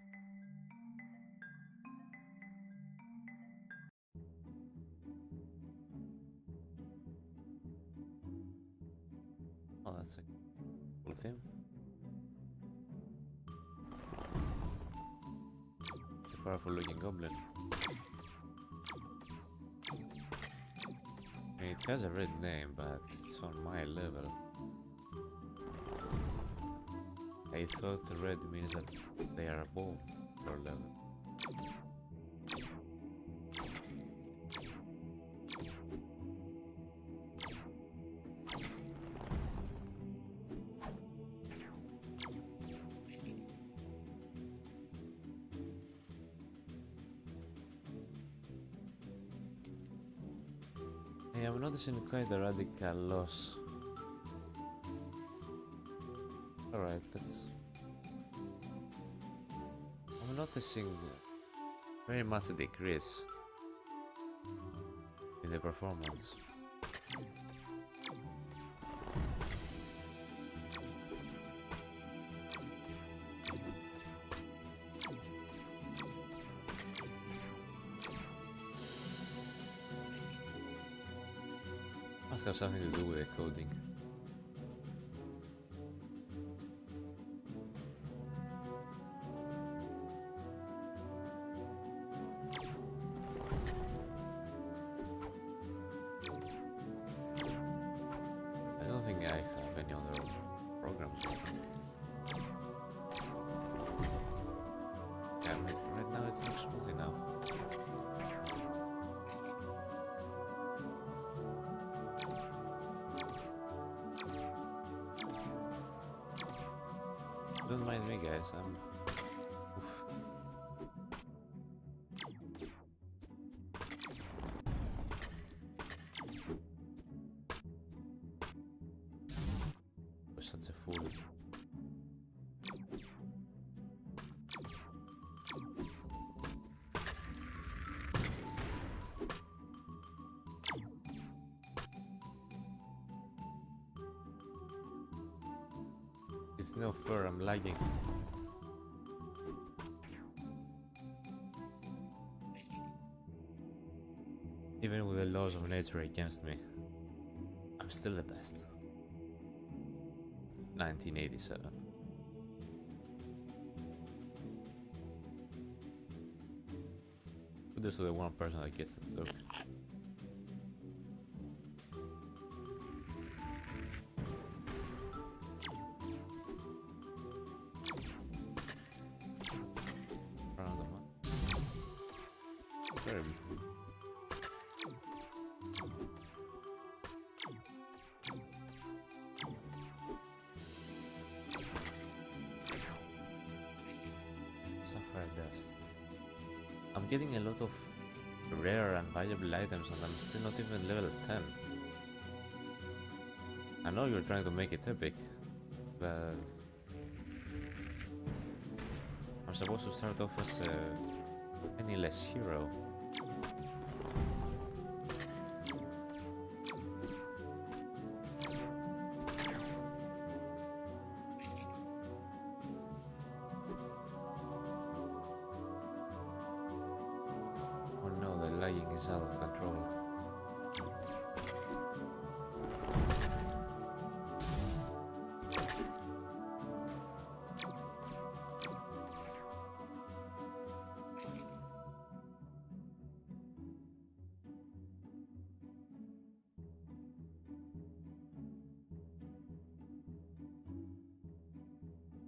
Oh, that's a cool theme. It's a powerful looking goblin. It has a red name, but it's on my level. I thought red means that they are above your level. I am noticing quite a radical loss. Alright, let's... I'm noticing very much a decrease in the performance. Must have something to do with the coding. I don't think I have any other programs open. Yeah, right now it looks smooth enough. Don't mind me, guys, I'm... Oof. I was such a fool. It's no fair, I'm lagging. Even with the laws of nature against me, I'm still the best. 1987. Kudos to the one person that gets that joke. Sapphire dust. I'm getting a lot of rare and valuable items and I'm still not even level 10. I know you're trying to make it epic, but I'm supposed to start off as a penniless hero. Oh no, the lagging is out of control.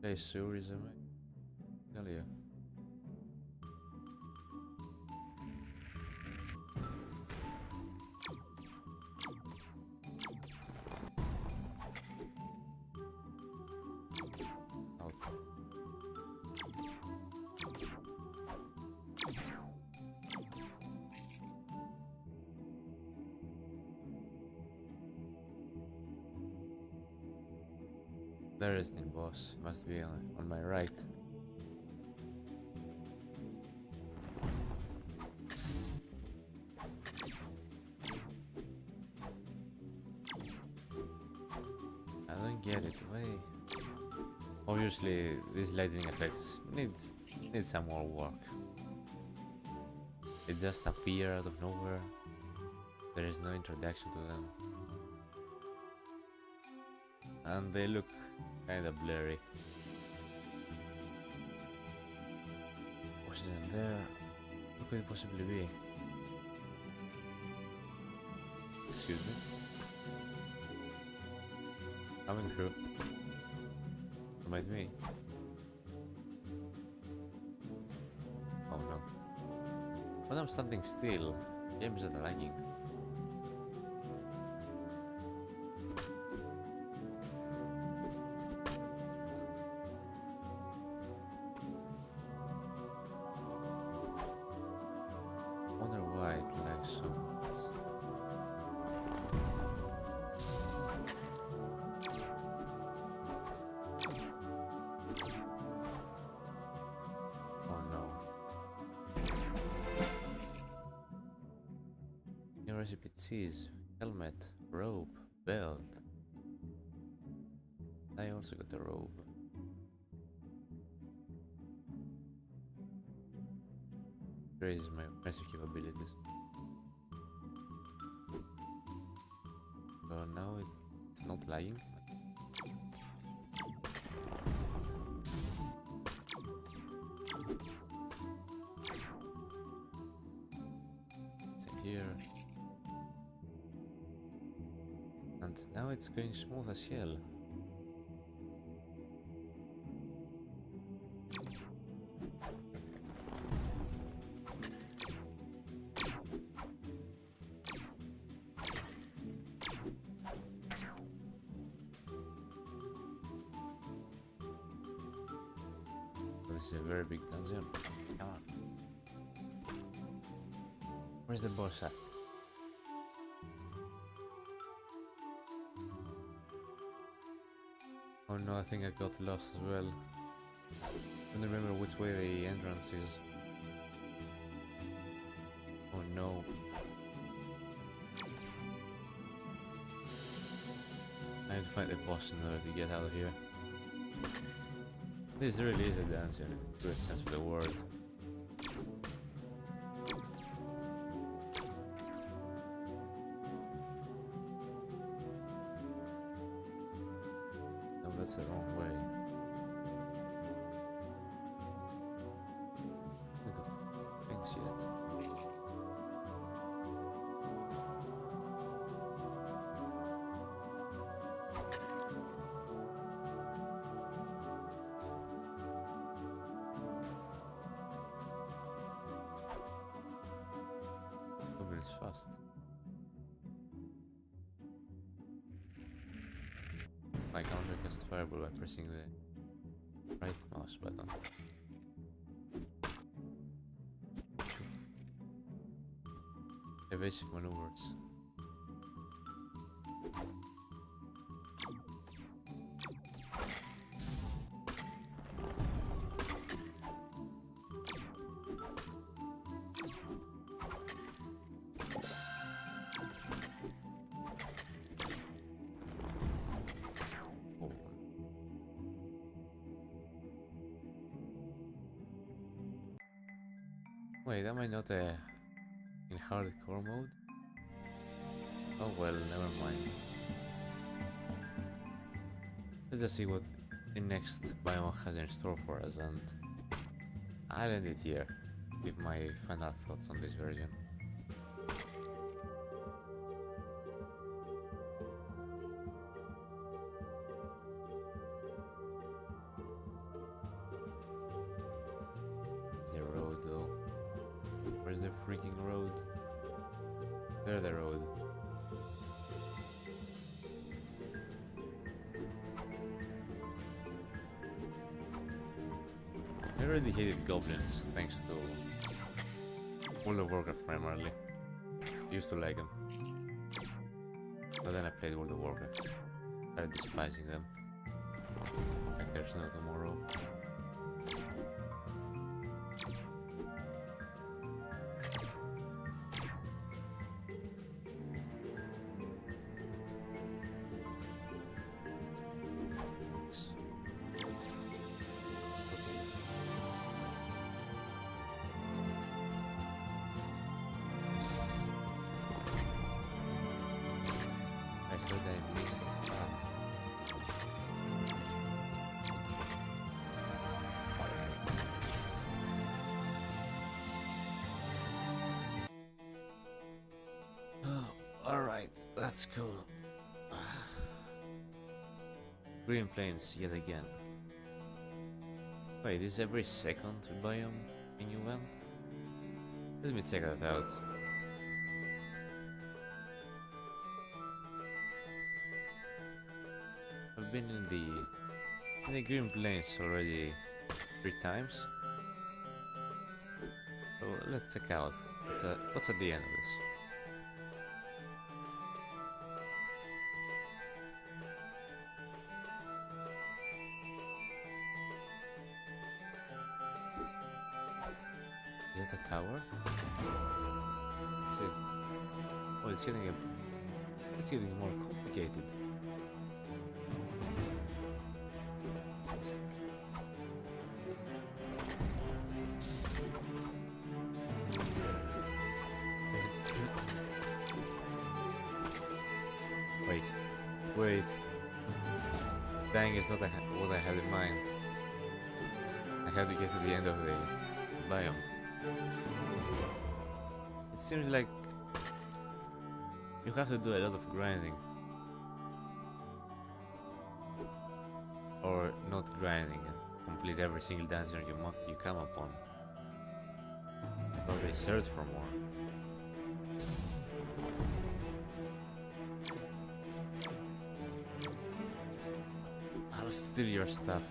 Hey, Surism. Tell you. There is the boss. Must be on my right. I don't get it. Why? Obviously, these lightning effects need some more work. They just appear out of nowhere. There is no introduction to them. And they look kinda blurry. Oxygen there. What could it possibly be? Excuse me. Coming through. Might me. Oh no. But I'm standing still. Games are lagging. Wonder why it lags so much. Oh no. New recipe: cheese, helmet, robe, belt. I also got a robe. Raises my offensive capabilities. So now it's not lying. Same here. And now it's going smooth as hell. This is a very big dungeon. Come on. Where's the boss at? Oh no, I think I got lost as well. I don't remember which way the entrance is. Oh no. I have to find the boss in order to get out of here. This really is a dungeon, in the truest sense of the word. No, that's the wrong way. Think of things yet. Goblin is fast. I countercast fireball by pressing the right mouse button. Evasive maneuvers. Wait, am I not in hardcore mode? Oh well, never mind. Let's just see what the next biome has in store for us, and I'll end it here with my final thoughts on this version. It's the road though. Where's the freaking road? There's the road. I already hated goblins thanks to World of Warcraft primarily. Used to like them. But then I played World of Warcraft. Started despising them. Like there's no tomorrow. I said I missed the path. Oh, alright, that's cool. Green plains yet again. Wait, is every second biome a new one? Let me check that out. I've been in the Green Plains already 3 times. So let's check out what's at the end of this. Is that a tower? That's it. Oh, it's getting more complicated. Wait. Dying is not what I had in mind. I have to get to the end of the biome. It seems like you have to do a lot of grinding. Or not grinding and complete every single dungeon you come upon. Probably search for more. I'll steal your stuff.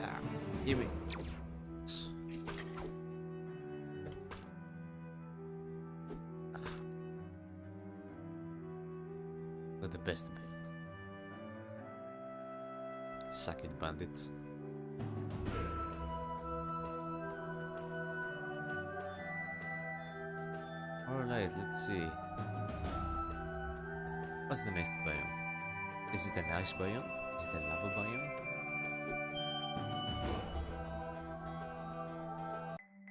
Ah, give me. Got the best build. Suck it, bandits. Alright, let's see. What's the next biome? Is it an ice biome? Is it a lava biome?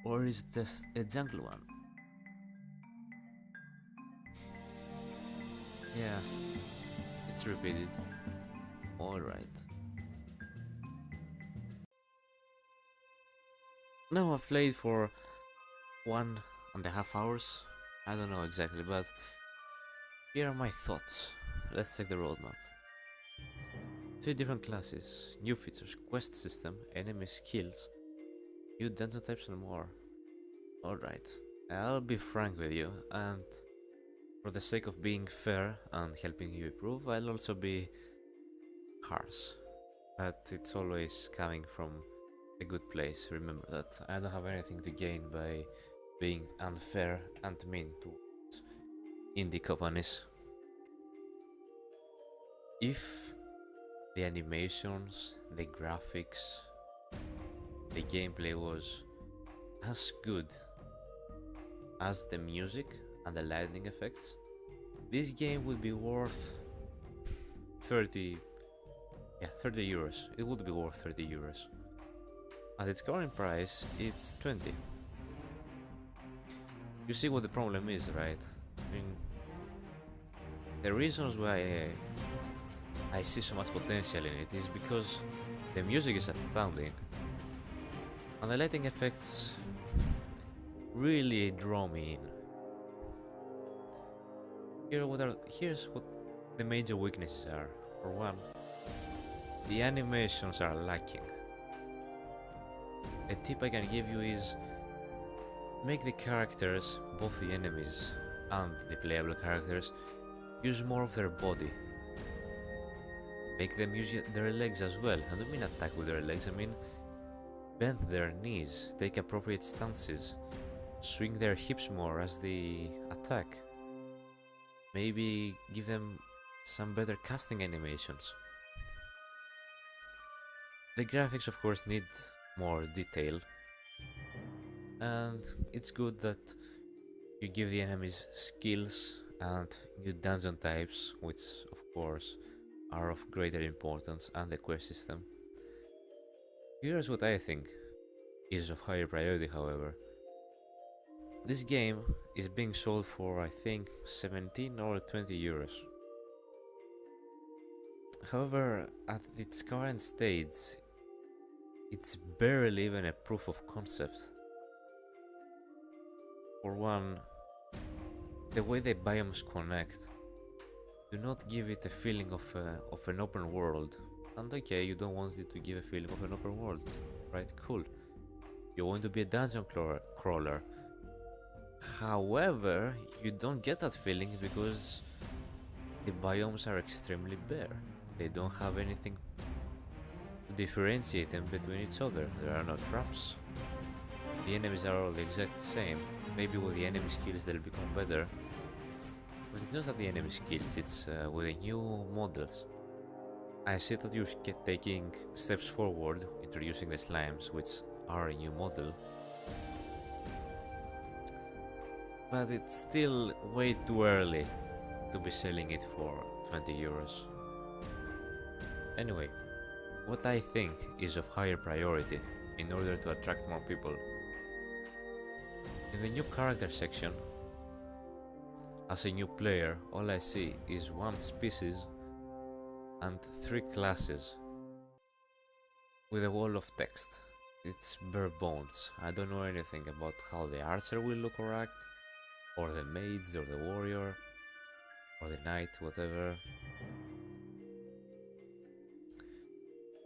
Or is it just a jungle one? Yeah, let's repeat it. Alright. Now I've played for 1.5 hours. I don't know exactly, but here are my thoughts. Let's check the roadmap. 3 different classes, new features, quest system, enemy skills, new dungeon types and more. Alright, I'll be frank with you, and for the sake of being fair and helping you improve, I'll also be harsh. But it's always coming from a good place, remember that. I don't have anything to gain by being unfair and mean towards indie companies. If the animations, the graphics, the gameplay was as good as the music and the lighting effects, this game would be worth 30 euros. It would be worth 30 euros. At its current price, it's 20. You see what the problem is, right? I mean, the reasons why I see so much potential in it is because the music is astounding and the lighting effects really draw me in. Here's what the major weaknesses are. For one, the animations are lacking. A tip I can give you is make the characters, both the enemies and the playable characters, use more of their body. Make them use their legs as well. I don't mean attack with their legs, I mean bend their knees, take appropriate stances, swing their hips more as they attack. Maybe give them some better casting animations. The graphics of course need more detail, and it's good that you give the enemies skills and new dungeon types, which of course are of greater importance, and the quest system. Here's what I think is of higher priority, however. This game is being sold for I think 17 or 20 euros. However, at its current stage, it's barely even a proof of concept. For one, the way the biomes connect do not give it a feeling of an open world. And okay, you don't want it to give a feeling of an open world, right? Cool. You want to be a dungeon crawler. However, you don't get that feeling because the biomes are extremely bare. They don't have anything to differentiate them between each other. There are no traps. The enemies are all the exact same. Maybe with the enemy skills they'll become better. But it's not at the enemy skills, it's with the new models. I see that you're taking steps forward, introducing the slimes, which are a new model. But it's still way too early to be selling it for 20 euros. Anyway, what I think is of higher priority in order to attract more people. In the new character section, as a new player, all I see is 1 species and 3 classes with a wall of text. It's bare bones. I don't know anything about how the archer will look or act, or the mage, or the warrior, or the knight, whatever.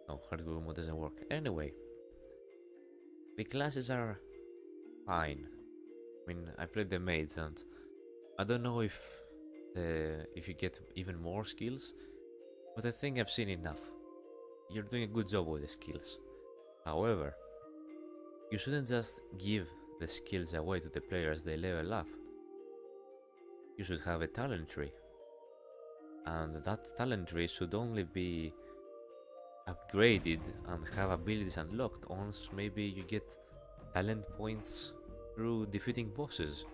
No, hardware mode doesn't work. Anyway, the classes are fine. I mean, I played the mage and I don't know if you get even more skills, but I think I've seen enough. You're doing a good job with the skills. However, you shouldn't just give the skills away to the players as they level up. You should have a talent tree, and that talent tree should only be upgraded and have abilities unlocked once maybe you get talent points through defeating bosses,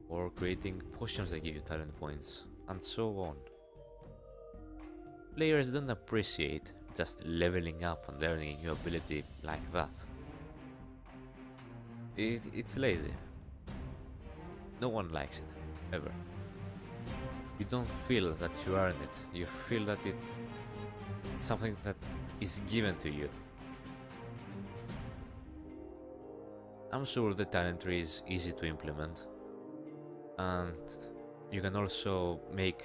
or creating potions that give you talent points, and so on. Players don't appreciate just leveling up and learning a new ability like that. It's lazy. No one likes it, ever. you don't feel that you earn it. You feel that it's something that is given to you. I'm sure the talent tree is easy to implement, and you can also make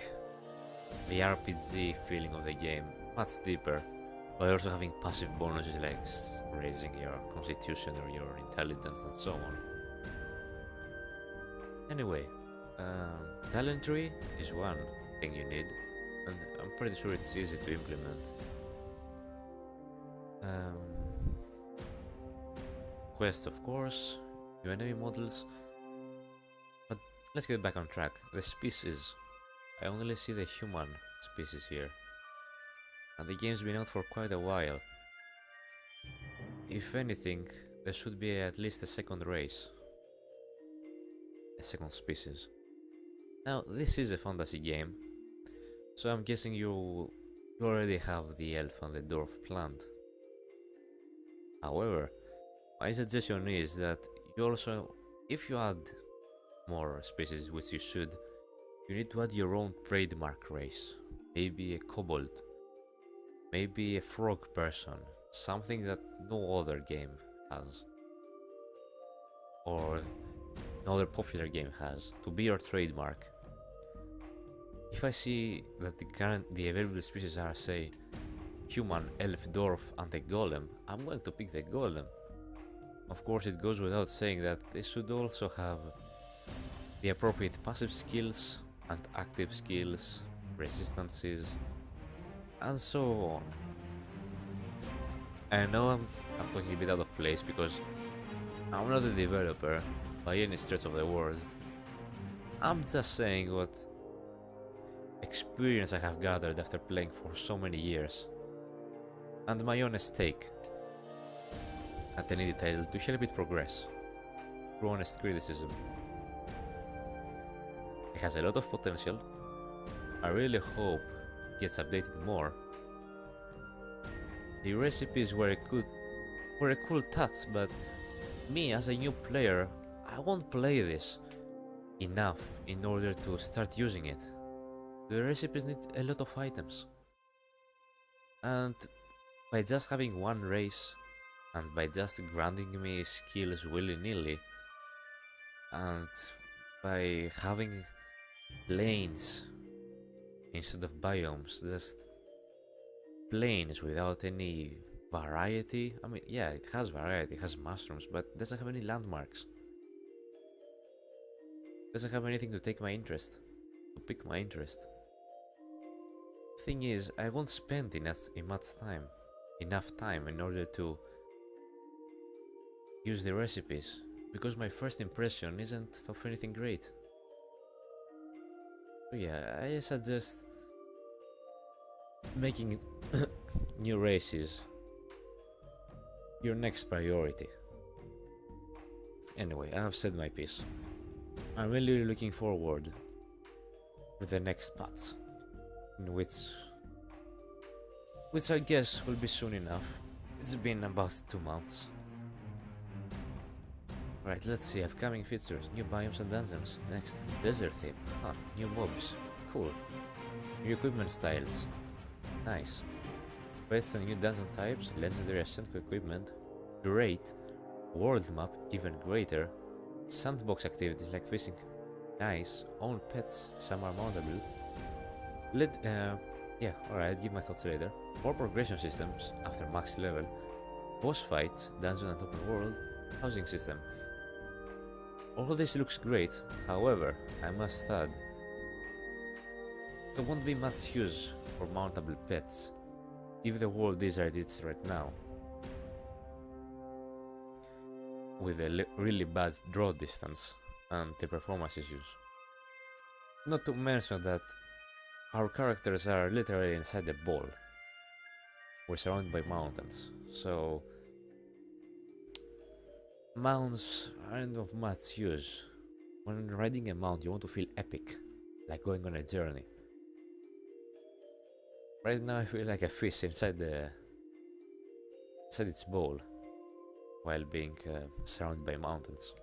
the RPG feeling of the game much deeper by also having passive bonuses like raising your constitution or your intelligence and so on. Anyway, talent tree is one thing you need, and I'm pretty sure it's easy to implement. Quests, of course, new enemy models, but let's get back on track. The species. I only see the human species here, and the game's been out for quite a while. If anything, there should be at least a second race, a second species. Now, this is a fantasy game, so I'm guessing you already have the elf and the dwarf planned. However, my suggestion is that you also, if you add more species, which you should, you need to add your own trademark race. Maybe a kobold, maybe a frog person, something that no other game has, or no other popular game has, to be your trademark. If I see that the available species are, say, human, elf, dwarf, and a golem, I'm going to pick the golem. Of course, it goes without saying that they should also have the appropriate passive skills and active skills, resistances, and so on. I know I'm talking a bit out of place because I'm not a developer by any stretch of the word. I'm just saying what experience I have gathered after playing for so many years, and my honest take at any detail to help it progress through honest criticism. It has a lot of potential. I really hope it gets updated more. The recipes were a cool touch, but me as a new player, I won't play this enough in order to start using it. The recipes need a lot of items, and by just having one race and by just granting me skills willy-nilly, and by having lanes instead of biomes, just plains without any variety. I mean, yeah, it has variety, it has mushrooms, but it doesn't have any landmarks. It doesn't have anything to take my interest, to pick my interest. Thing is, I won't spend enough time in order to use the recipes, because my first impression isn't of anything great. So yeah, I suggest making new races your next priority. Anyway, I have said my piece. I'm really looking forward to the next patch, which I guess will be soon enough. It's been about 2 months. Right, let's see, upcoming features, new biomes and dungeons. Next, desert theme. Huh, new mobs. Cool. New equipment styles. Nice. Quests and new dungeon types, legendary ascent equipment. Great. World map, even greater. Sandbox activities like fishing. Nice. Own pets, some are mountable. Yeah, alright, give my thoughts later. More progression systems after max level. Boss fights, dungeon and open world. Housing system. All this looks great, however, I must add, there won't be much use for mountable pets if the world is as it is right now, with a really bad draw distance and the performance issues. Not to mention that our characters are literally inside a ball. We're surrounded by mountains, so mounts aren't of much use. When riding a mount, you want to feel epic, like going on a journey. Right now I feel like a fish inside its bowl, while being surrounded by mountains.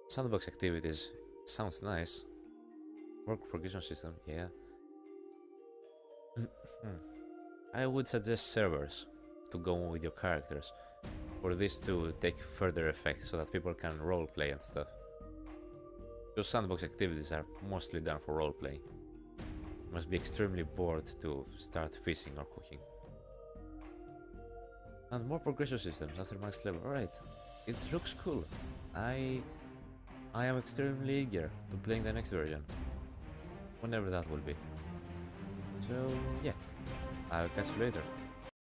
Sandbox activities sounds nice. More progression system, yeah. I would suggest servers to go on with your characters, for this to take further effect so that people can roleplay and stuff. Those sandbox activities are mostly done for roleplay. You must be extremely bored to start fishing or cooking. And more progression systems after max level. Alright, it looks cool. I am extremely eager to playing the next version, whenever that will be. So yeah, I'll catch you later.